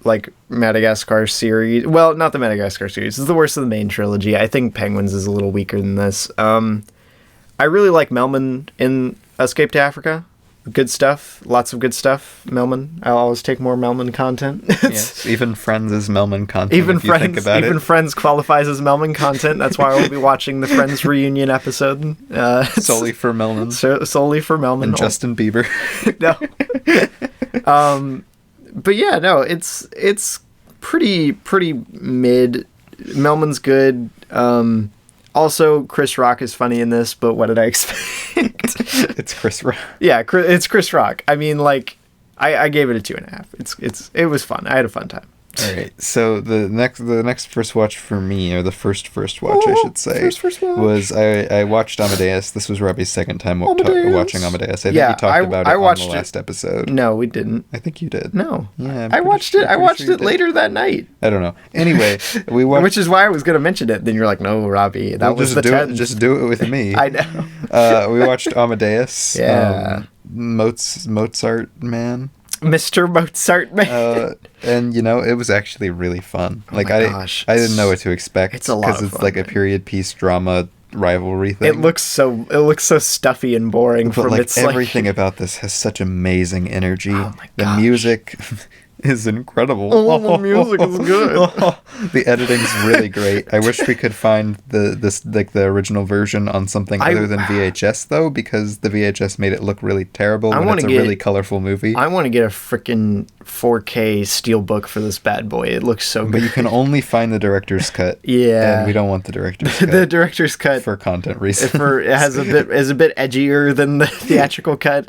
like Madagascar series. Well, not the Madagascar series. It's the worst of the main trilogy. I think Penguins is a little weaker than this. I really like Melman in Escape to Africa. Good stuff. Lots of good stuff. Melman. I'll always take more Melman content. Yes, even Friends is Melman content. Even if you think about it. Friends qualifies as Melman content. That's why we'll be watching the Friends reunion episode. Solely for Melman. Solely for Melman. And Justin Bieber. No. But yeah, no, it's pretty mid. Melman's good. Also, Chris Rock is funny in this, but what did I expect? It's Chris Rock. Yeah, it's Chris Rock. I mean, like, I gave it a 2.5. It was fun. I had a fun time. All right. So the next first watch for me, or the first watch, I should say, first watch. was I watched Amadeus. This was Robbie's second time watching Amadeus. I think Yeah, we talked about it on the last episode. No, we didn't. I think you did. No. Yeah. I watched it. I watched it later that night. I don't know. Anyway, we watched. Which is why I was going to mention it. Then you're like, no, Robbie, that was the 10th. Just do it with me. I know. We watched Amadeus. Yeah. Mozart Man. Mr. Mozart Man. And it was actually really fun. Like gosh. I didn't know what to expect. It's a lot of because it's fun, like a man. period piece drama rivalry thing. It looks so stuffy and boring. But from like its everything about this has such amazing energy. Oh my The gosh. music is incredible. Oh, the music is good. The editing's really great. I wish we could find the original version on something other than VHS though, because the VHS made it look really terrible when it's a really colorful movie. I want to get a freaking 4K steelbook for this bad boy. It looks so good. But you can only find the director's cut. Yeah. And we don't want the director's cut. The director's cut for content reasons. is a bit edgier than the theatrical cut.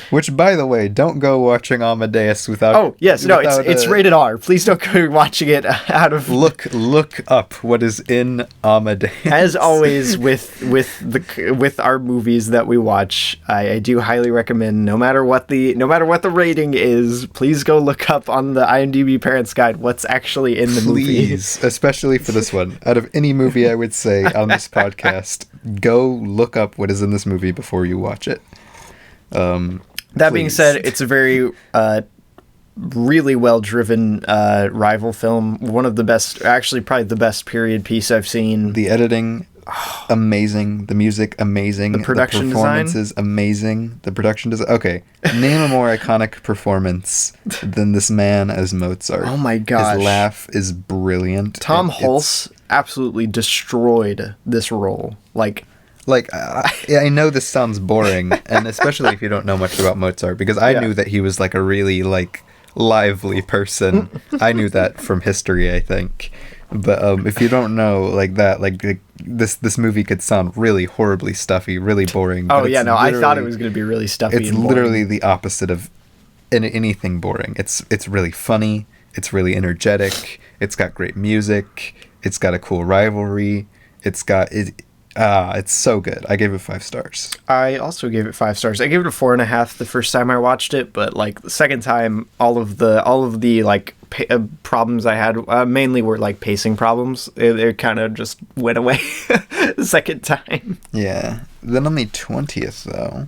Which, by the way, don't go watching Amadeus without. Oh yes, no, it's rated R. Please don't go watching it out of. Look up what is in Amadeus. As always with our movies that we watch, I do highly recommend. No matter what the rating is, please go look up on the IMDb Parents Guide what's actually in the movie. Please, especially for this one. Out of any movie, I would say on this podcast, go look up what is in this movie before you watch it. That being said, it's a very really well driven rival film. One of the best, actually probably the best period piece I've seen. The editing, amazing. The music, amazing. The production performances, design, amazing. The production design. Okay, name a more iconic performance than this man as Mozart. Oh my gosh, his laugh is brilliant. Tom Hulce absolutely destroyed this role. I know this sounds boring, and especially if you don't know much about Mozart, because I knew that he was like a really lively person. I knew that from history, I think. But if you don't know this movie could sound really horribly stuffy, really boring. Oh yeah, no, I thought it was going to be really stuffy. It's literally the opposite of anything boring. It's really funny. It's really energetic. It's got great music. It's got a cool rivalry. It's so good. I gave it 5 stars. I also gave it 5 stars. I gave it a 4.5 the first time I watched it, but the second time, all of the problems I had mainly were pacing problems. It kind of just went away the second time. Yeah. Then on the 20th though,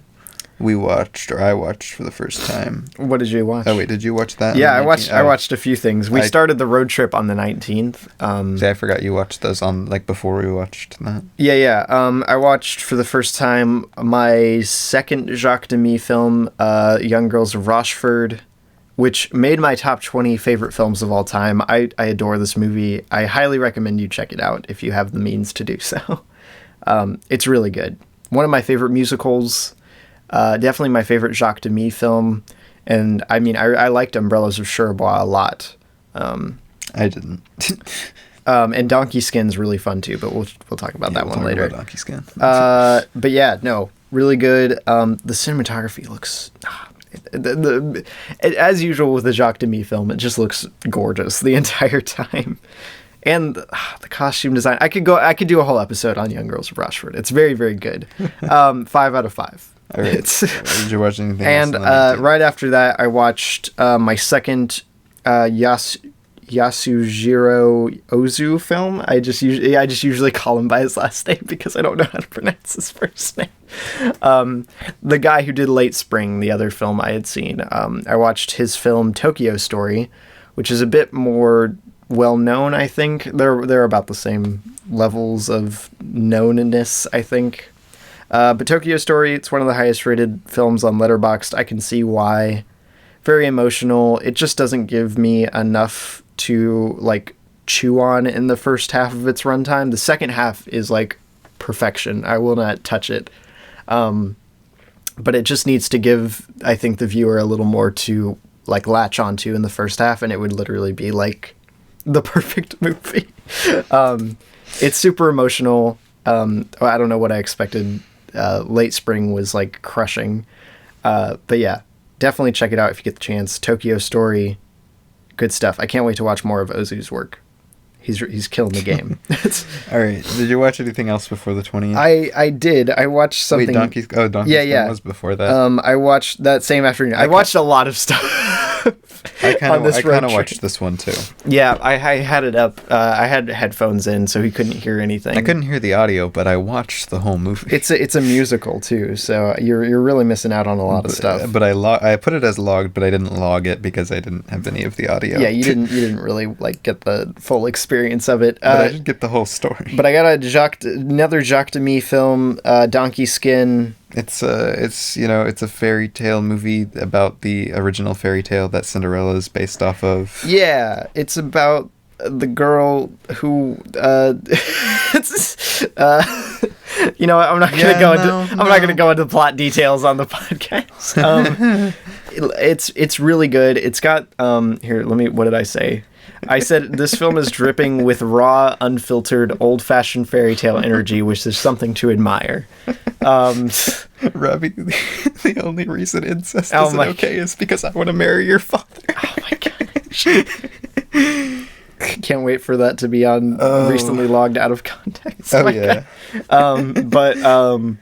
I watched for the first time. What did you watch? Oh wait, did you watch that? Yeah, I watched a few things. We started the road trip on the 19th. See, I forgot you watched those on before we watched that. Yeah. I watched for the first time my second Jacques Demy film, Young Girls of Rochefort, which made my top 20 favorite films of all time. I adore this movie. I highly recommend you check it out if you have the means to do so. It's really good. One of my favorite musicals. Definitely my favorite Jacques Demy film, and I mean I liked Umbrellas of Cherbourg a lot. I didn't. And Donkey Skin's really fun too, but we'll talk about that one later. About Donkey Skin. But yeah, no, really good. The cinematography looks, as usual with the Jacques Demy film, it just looks gorgeous the entire time. And the costume design. I could do a whole episode on Young Girls of Rochford. It's very, very good. 5 out of 5. All right. Did you watch anything else? And right after that, I watched my second Yasujiro Ozu film. I just usually call him by his last name because I don't know how to pronounce his first name. The guy who did Late Spring, the other film I had seen. I watched his film Tokyo Story, which is a bit more well known. I think they're about the same levels of knownness, I think. But Tokyo Story, it's one of the highest rated films on Letterboxd. I can see why. Very emotional. It just doesn't give me enough to like chew on in the first half of its runtime. The second half is like perfection. I will not touch it. But it just needs to give, I think, the viewer a little more to like latch onto in the first half, and it would literally be like the perfect movie. It's super emotional. I don't know what I expected. Late Spring was like crushing. But yeah, definitely check it out if you get the chance. Tokyo Story, good stuff. I can't wait to watch more of Ozu's work. He's killing the game. All right. Did you watch anything else before the 20th? I did. I watched something. Wait, Donkey's Kong was before that. I watched that same afternoon. I watched a lot of stuff. I kind of watched this one too. Yeah, I had it up. I had headphones in, so he couldn't hear anything. I couldn't hear the audio, but I watched the whole movie. It's a musical too, so you're really missing out on a lot of stuff. But I put it as logged, but I didn't log it because I didn't have any of the audio. Yeah, you didn't really like get the full experience of it. But I did get the whole story. But I got another Jacques Demy film, Donkey Skin. It's a fairy tale movie about the original fairy tale that Cinderella is based off of. Yeah, it's about the girl who I'm not gonna go into plot details on the podcast. It's really good. It's got what did I say? I said this film is dripping with raw, unfiltered, old-fashioned fairy tale energy, which is something to admire. Robbie, the only reason incest isn't okay is because I want to marry your father. Oh my gosh. Can't wait for that to be on recently logged out of context. Oh yeah. Oh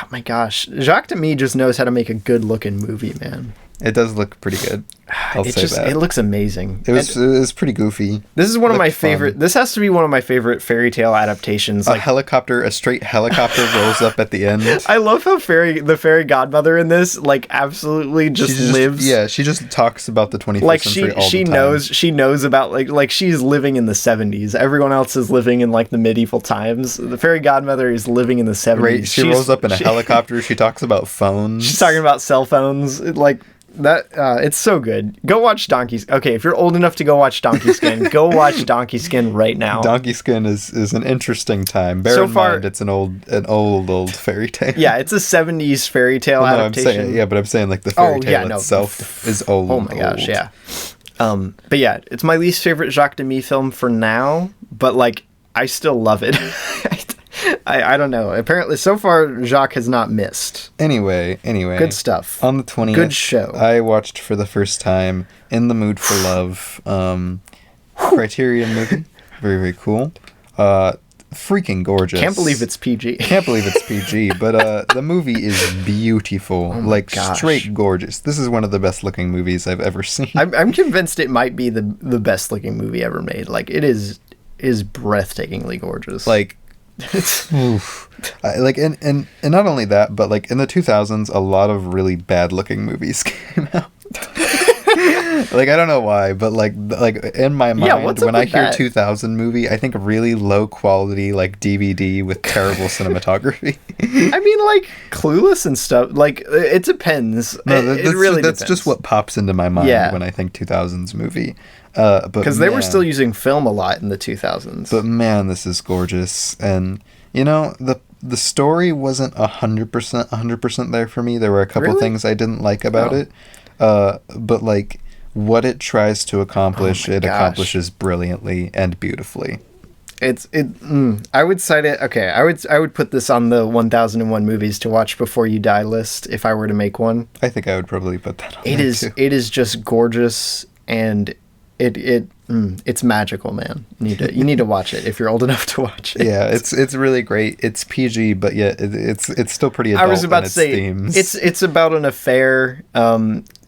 my gosh. Jacques Demy just knows how to make a good looking movie, man. It does look pretty good. I'll say that. It looks amazing. It was pretty goofy. This is one of my favorite. This has to be one of my favorite fairy tale adaptations. A straight helicopter rolls up at the end. I love how the fairy godmother in this absolutely just lives. Yeah, she just talks about the 21st century all the time. She knows about like she's living in the 70s. Everyone else is living in like the medieval times. The fairy godmother is living in the 70s. Right, she rolls up in a helicopter. She talks about phones. She's talking about cell phones. It's so good. Go watch Donkey's. Okay, if you're old enough to go watch Donkey Skin, go watch Donkey Skin right now. Donkey Skin is an interesting time. Bear in mind, it's an old fairy tale. Yeah, it's a 70s fairy tale adaptation. I'm saying like the fairy tale itself is old. Oh my gosh, yeah. But yeah, it's my least favorite Jacques Demy film for now, but like I still love it. I don't know. Apparently, so far, Jacques has not missed. Anyway. Good stuff. On the 20th, good show. I watched for the first time In the Mood for Love, Criterion movie. Very, very cool. Freaking gorgeous. Can't believe it's PG. But the movie is beautiful. Straight gorgeous. This is one of the best looking movies I've ever seen. I'm convinced it might be the best looking movie ever made. Like, it is breathtakingly gorgeous. Like, oof. And not only that, but like in the 2000s, a lot of really bad looking movies came out. Like, I don't know why, but like in my mind, when I hear 2000 movie, I think really low quality like DVD with terrible cinematography. I mean, like Clueless and stuff. Like, it depends. No, that's just what pops into my mind when I think 2000s movie. Because they were still using film a lot in the 2000s. But man, this is gorgeous. And the story wasn't 100% there for me. There were a couple things I didn't like about it. But like what it tries to accomplish, accomplishes brilliantly and beautifully. I would cite it. Okay, I would put this on the 1001 movies to watch before you die list if I were to make one. I think I would probably put that on. It is just gorgeous, and It's magical, man. You need to watch it if you're old enough to watch it. Yeah, it's really great. It's PG, but yet it's still pretty adult. I was about in to its say themes. it's about an affair.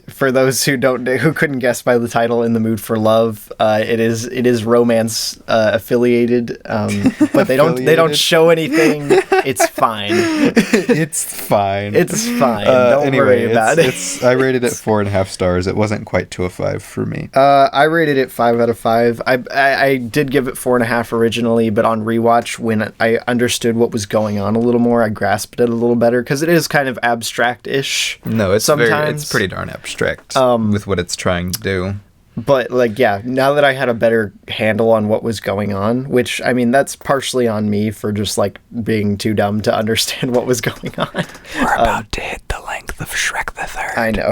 For those who couldn't guess by the title, In the Mood for Love, it is romance affiliated, but they don't show anything. It's fine. It's fine. It's fine. Don't worry about it. I rated it 4.5 stars. It wasn't quite to a 5 for me. I rated it 5 out of 5. I did give it 4.5 originally, but on rewatch, when I understood what was going on a little more, I grasped it a little better because it is kind of abstract-ish. No, it's sometimes it's pretty darn abstract with what it's trying to do. But, like, yeah, now that I had a better handle on what was going on, which, I mean, that's partially on me for just, like, being too dumb to understand what was going on. We're about to hit the length of Shrek the Third. I know.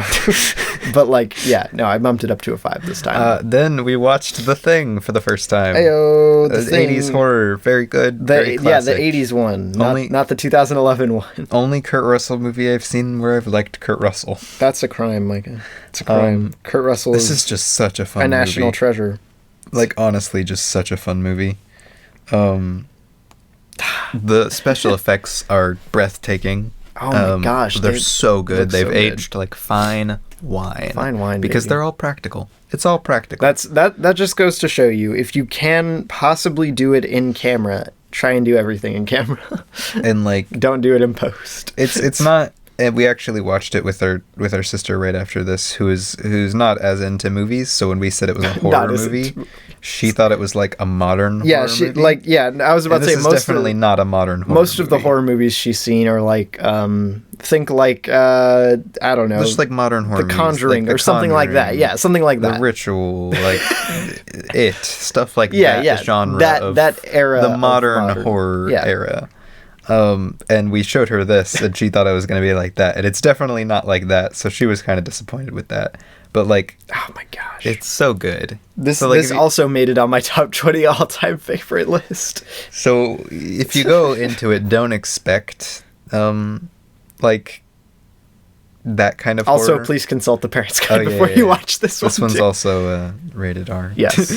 But, like, yeah, no, I bumped it up to a 5 this time. Then we watched The Thing for the first time. Ayo, The Thing. 80s horror, very good, very classic. Yeah, the 80s one, not the 2011 one. Only Kurt Russell movie I've seen where I've liked Kurt Russell. That's a crime, Micah. It's a crime. Kurt Russell This is just such a fun movie. A national treasure. Like, honestly, just such a fun movie. The special effects are breathtaking. Oh my gosh. They're so good. They've so aged like fine wine. Fine wine, because baby. they're all practical. It's all practical. That just goes to show you, if you can possibly do it in camera, try and do everything in camera. And like, don't do it in post. It's not. And we actually watched it with our sister right after this, who's not as into movies. So when we said it was a horror movie, she thought it was like a modern horror movie. I was about to say this is definitely not a modern horror most movie. of the horror movies she's seen are like think like I don't know, just like modern horror The Conjuring, movies, like or something like that. Yeah, something like that. The Ritual, like it stuff like yeah, that. Yeah, genre that era, the modern horror era. And we showed her this, and she thought it was going to be like that, and it's definitely not like that. So she was kind of disappointed with that. But like, oh my gosh, it's so good. This also made it on my top 20 all-time favorite list. So if you go into it, don't expect like that kind of also horror. Please consult the parents guide before you watch this one. This one's too. Also rated R. Yes.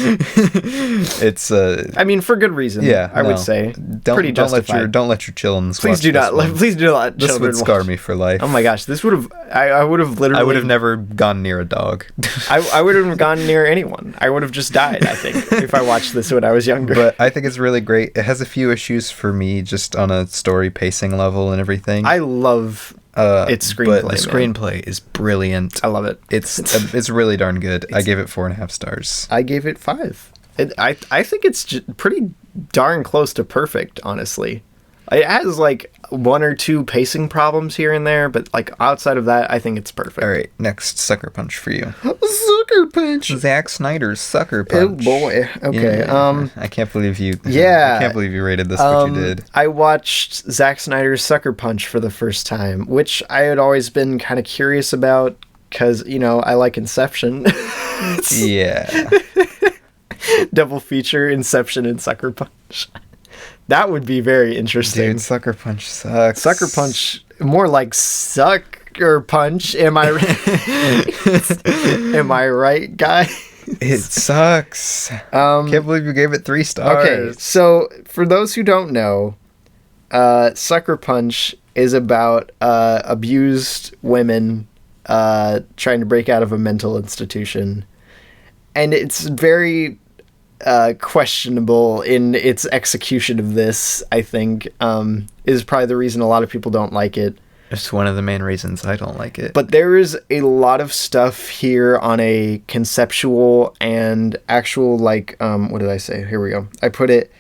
It's I mean, for good reason. Yeah, I would say pretty justified. Don't let your children. Please do not. Please do not. This would scar me for life. Oh my gosh, this would have. I would have literally. I would have never gone near a dog. I wouldn't have gone near anyone. I would have just died, I think, if I watched this when I was younger. But I think it's really great. It has a few issues for me, just on a story pacing level and everything. I love its screenplay. But the screenplay is brilliant. I love it. It's really darn good. I gave it 4.5 stars. I gave it 5. I think it's pretty darn close to perfect, honestly. It has like one or two pacing problems here and there, but like outside of that, I think it's perfect. All right, next Sucker Punch for you. Sucker Punch. Zack Snyder's Sucker Punch. Oh boy. Okay. Yeah. I can't believe you. Yeah. I can't believe you rated this what you did. I watched Zack Snyder's Sucker Punch for the first time, which I had always been kind of curious about because I like Inception. Yeah. Double feature, Inception and Sucker Punch. That would be very interesting. Dude, Sucker Punch sucks. Sucker Punch, more like Sucker Punch. Am I right? Am I right, guy? It sucks. Can't believe you gave it 3 stars. Okay, so for those who don't know, Sucker Punch is about abused women trying to break out of a mental institution. And it's very questionable in its execution of this, I think, is probably the reason a lot of people don't like it. It's one of the main reasons I don't like it. But there is a lot of stuff here on a conceptual and actual, like, what did I say? Here we go. I put it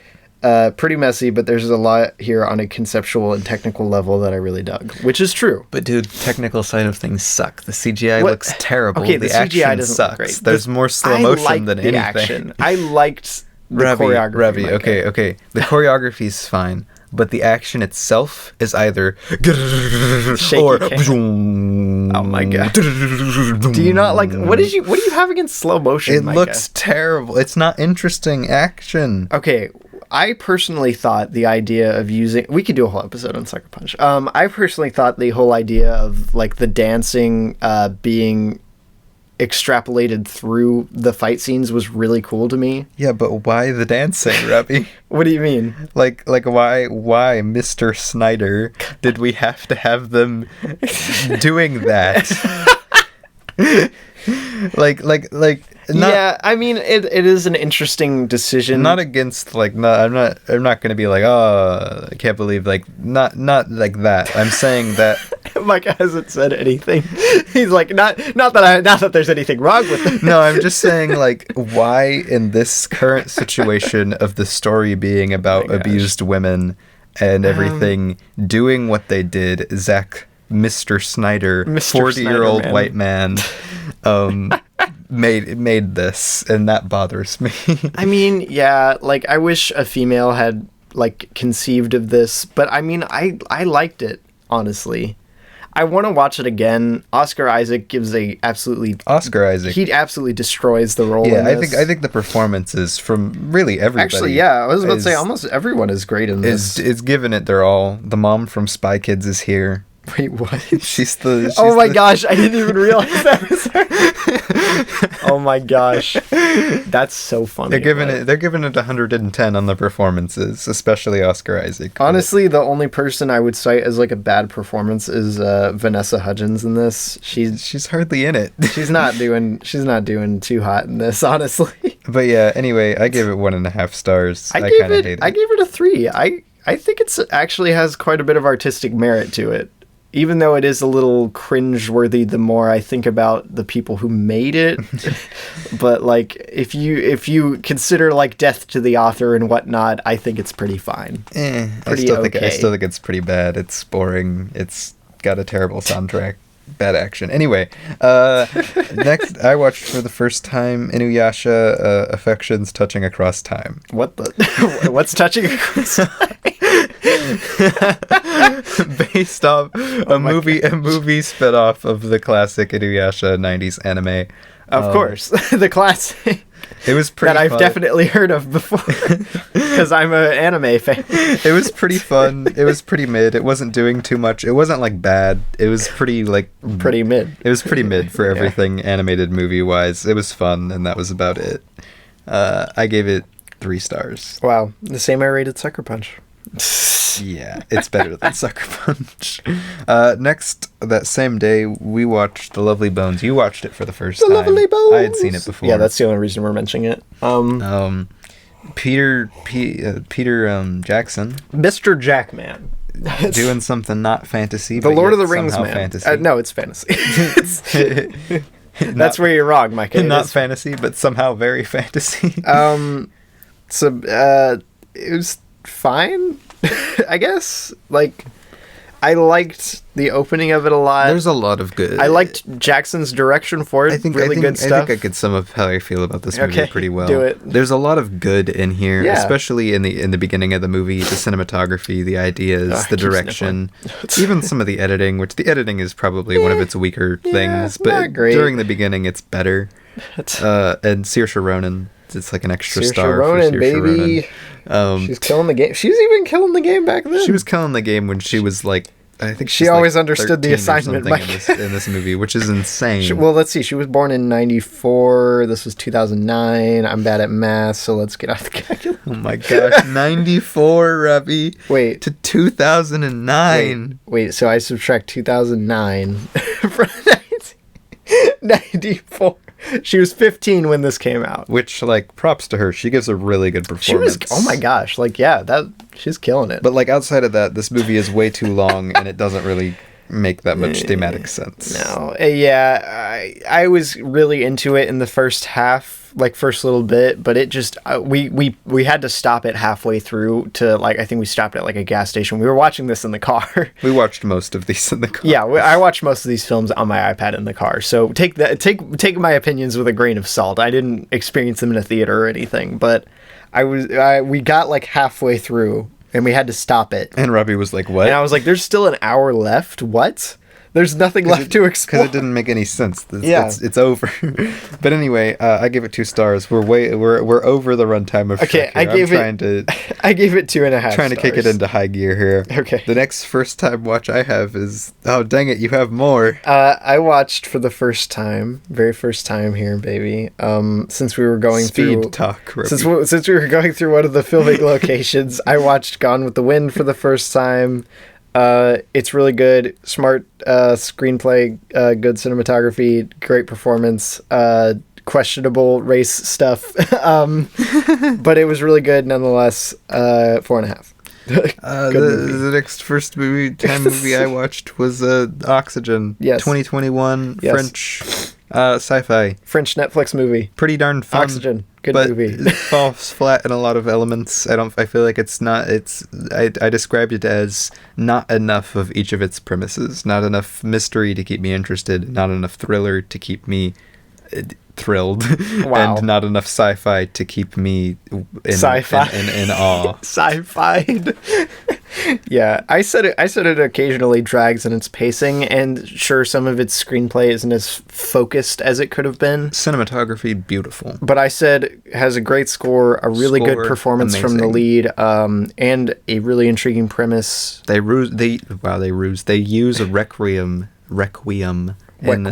pretty messy, but there's a lot here on a conceptual and technical level that I really dug, which is true. But dude, technical side of things suck. The CGI looks terrible. Okay, the CGI action doesn't sucks. look great. There's more slow motion than anything. Action. I liked the choreography. Okay. The choreography's fine, but the action itself is either shaky or oh my god. Do you not like what do you have against slow motion? It looks terrible. It's not interesting action. Okay. I personally thought the idea of using... We could do a whole episode on Sucker Punch. I personally thought the whole idea of, like, the dancing being extrapolated through the fight scenes was really cool to me. Yeah, but why the dancing, Robbie? What do you mean? Like why, Mr. Snyder, did we have to have them doing that? Yeah, I mean, it is an interesting decision. Not against, like, I'm not gonna be like, oh, I can't believe, like, not like that. I'm saying that Mike hasn't said anything. He's like, not that there's anything wrong with it. No, I'm just saying, like, why in this current situation of the story being about abused women and everything, doing what they did, Mr. Snyder, 40-year-old white man, made this, and that bothers me. I mean, yeah, like, I wish a female had, like, conceived of this, but I mean, I liked it, honestly. I want to watch it again. Oscar Isaac gives he absolutely destroys the role. Yeah, in this. I think the performances from really everybody. Actually, yeah, I was about to say almost everyone is great in this. Is giving it their all. The mom from Spy Kids is here. Wait, what? She's the. Oh my gosh! I didn't even realize that was her. Oh my gosh, that's so funny. They're giving it 110 on the performances, especially Oscar Isaac. Honestly, the only person I would cite as like a bad performance is Vanessa Hudgens in this. She's hardly in it. She's not doing too hot in this, honestly. But yeah, anyway, I gave it 1.5 stars. I kind of hate it. I gave it a 3. I think it's actually has quite a bit of artistic merit to it. Even though it is a little cringeworthy the more I think about the people who made it. But like if you consider like death to the author and whatnot, I think it's pretty fine. I still think it's pretty bad. It's boring. It's got a terrible soundtrack. Bad action. Anyway, next I watched for the first time Inuyasha, Affections Touching Across Time. What the? What's touching across time? Based off a movie spin-off of the classic Inuyasha 90s anime. Of course, the classic. It was pretty that I've fun. Definitely heard of before because I'm an anime fan. It was pretty fun. It was pretty mid. It wasn't doing too much. It wasn't like bad. It was pretty mid. It was pretty mid for everything animated movie wise. It was fun, and that was about it. I gave it 3 stars. Wow, the same I rated Sucker Punch. Yeah, it's better than Sucker Punch. Next, that same day, we watched The Lovely Bones. You watched it for the first time. The Lovely Bones! I had seen it before. Yeah, that's the only reason we're mentioning it. Peter Jackson. Mr. Jackman. Doing something not fantasy, The Lord of the Rings man. Fantasy. No, it's fantasy. That's where you're wrong, Mike. Not fantasy, but somehow very fantasy. It was fine, I guess. Like, I liked the opening of it a lot. There's a lot of good. I liked Jackson's direction for it. Good stuff. I think I could sum up how I feel about this movie pretty well. Do it. There's a lot of good in here, especially in the beginning of the movie. The cinematography, the ideas, the direction, even some of the editing. Which the editing is probably one of its weaker things, but during the beginning, it's better. And Saoirse Ronan. It's like an extra star for Saoirse baby. Ronan. She's killing the game. She was even killing the game back then. She was killing the game when she was like, I think she always understood the assignment in this movie, which is insane. Well, let's see. She was born in 94. This was 2009. I'm bad at math, so let's get out the calculator. Oh my gosh, 94, Robbie. Wait. To 2009. Wait, so I subtract 2009 from 94. She was 15 when this came out. Which, like, props to her. She gives a really good performance. Oh my gosh. Like, yeah, she's killing it. But, like, outside of that, this movie is way too long, and it doesn't really make that much thematic sense. No. Yeah, I was really into it in the first half, like, first little bit, but it just, we had to stop it halfway through to, like, I think we stopped at, like, a gas station. We were watching this in the car. We watched most of these in the car. Yeah, I watched most of these films on my iPad in the car. So take my opinions with a grain of salt. I didn't experience them in a theater or anything, but we got, like, halfway through, and we had to stop it. And Robbie was like, what? And I was like, there's still an hour left? What? There's nothing left to explore. Because it didn't make any sense. Yeah. It's over. But anyway, I gave it 2 stars. We're over the runtime of Okay, Shrek here. I gave it 2.5 trying to kick it into high gear here. Okay. The next first time watch I have is, oh dang it, you have more. I watched for the first time, very first time here, baby. Since we were going through Speed talk. since we were going through one of the filming locations, I watched Gone with the Wind for the first time. It's really good, smart screenplay, good cinematography, great performance, questionable race stuff, but it was really good nonetheless. 4.5. The next first time movie I watched was Oxygen. Yes. 2021 Yes. French sci-fi. French Netflix movie. Pretty darn fun. Oxygen. Good but movie. It falls flat in a lot of elements. I feel like I described it as not enough of each of its premises. Not enough mystery to keep me interested. Not enough thriller to keep me thrilled. Wow. And not enough sci-fi to keep me in awe. Sci-fi. Yeah, I said it occasionally drags in its pacing, and sure, some of its screenplay isn't as focused as it could have been. Cinematography, beautiful. But I said has a great score, a really good performance from the lead, and a really intriguing premise. They use a requiem in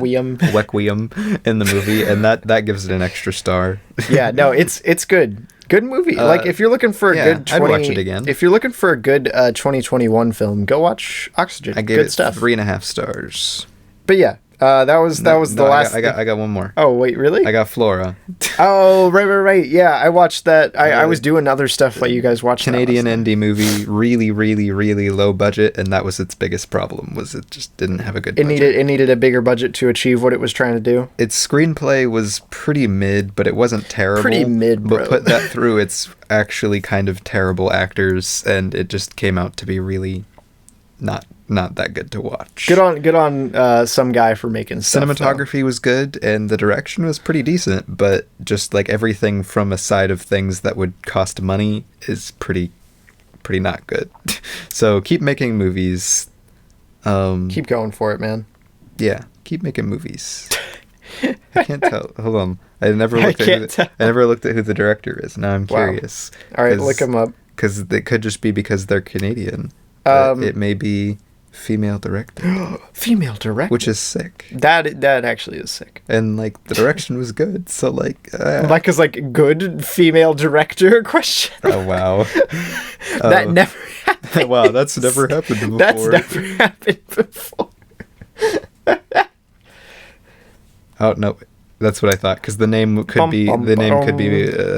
the movie, and that gives it an extra star. Yeah, no, it's good. Good movie. Like if you're looking for a good I'd watch it again. If you're looking for a good 2021 film, go watch Oxygen. I gave good it stuff. 3.5 stars. But yeah, that was the last. I got one more. Oh wait, really? I got Flora. Oh right. Yeah, I watched that. I was doing other stuff while you guys watched. Canadian indie movie, really low budget, and that was its biggest problem. Was it just didn't have a good. Budget. It needed a bigger budget to achieve what it was trying to do. Its screenplay was pretty mid, but it wasn't terrible. Pretty mid, bro. But put that through its actually kind of terrible actors, and it just came out to be really not that good to watch. Good on some guy for making stuff. Cinematography was good, and the direction was pretty decent, but just like everything from a side of things that would cost money is pretty not good. So keep making movies. Keep going for it, man. Yeah, keep making movies. I can't tell. Hold on. I never looked at who the director is. Now I'm curious. All right, look him up. Because it could just be because they're Canadian. It may be female director. Female director, which is sick. That actually is sick. And like the direction was good. So like is like good female director question. Oh wow. That never happened. Wow, that's never happened before. That's never happened before. Oh no, that's what I thought, because the name could be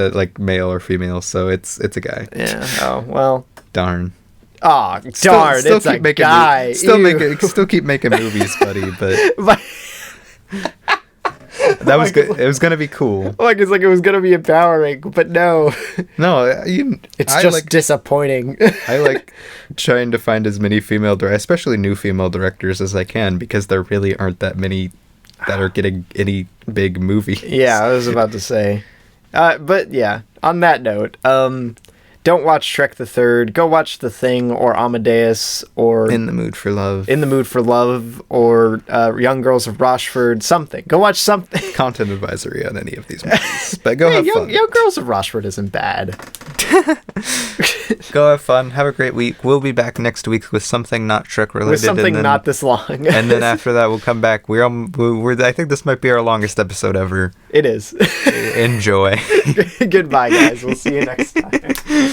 like male or female, so it's a guy. Yeah. Oh well. Darn. Oh darn! Still it's a guy. Still keep making movies, buddy. But that was good. It was gonna be cool. It's like it was gonna be empowering, but no. No, it's just disappointing. I like trying to find as many especially new female directors as I can, because there really aren't that many that are getting any big movies. Yeah, I was about to say. But yeah, on that note, don't watch Shrek the Third. Go watch The Thing or Amadeus or In the Mood for Love. Or Young Girls of Rochford. Something. Go watch something. Content advisory on any of these movies. But go have fun. Young Girls of Rochford isn't bad. Go have fun. Have a great week. We'll be back next week with something not Shrek related. With something not this long. And then after that, we'll come back. I think this might be our longest episode ever. It is. Enjoy. Goodbye, guys. We'll see you next time.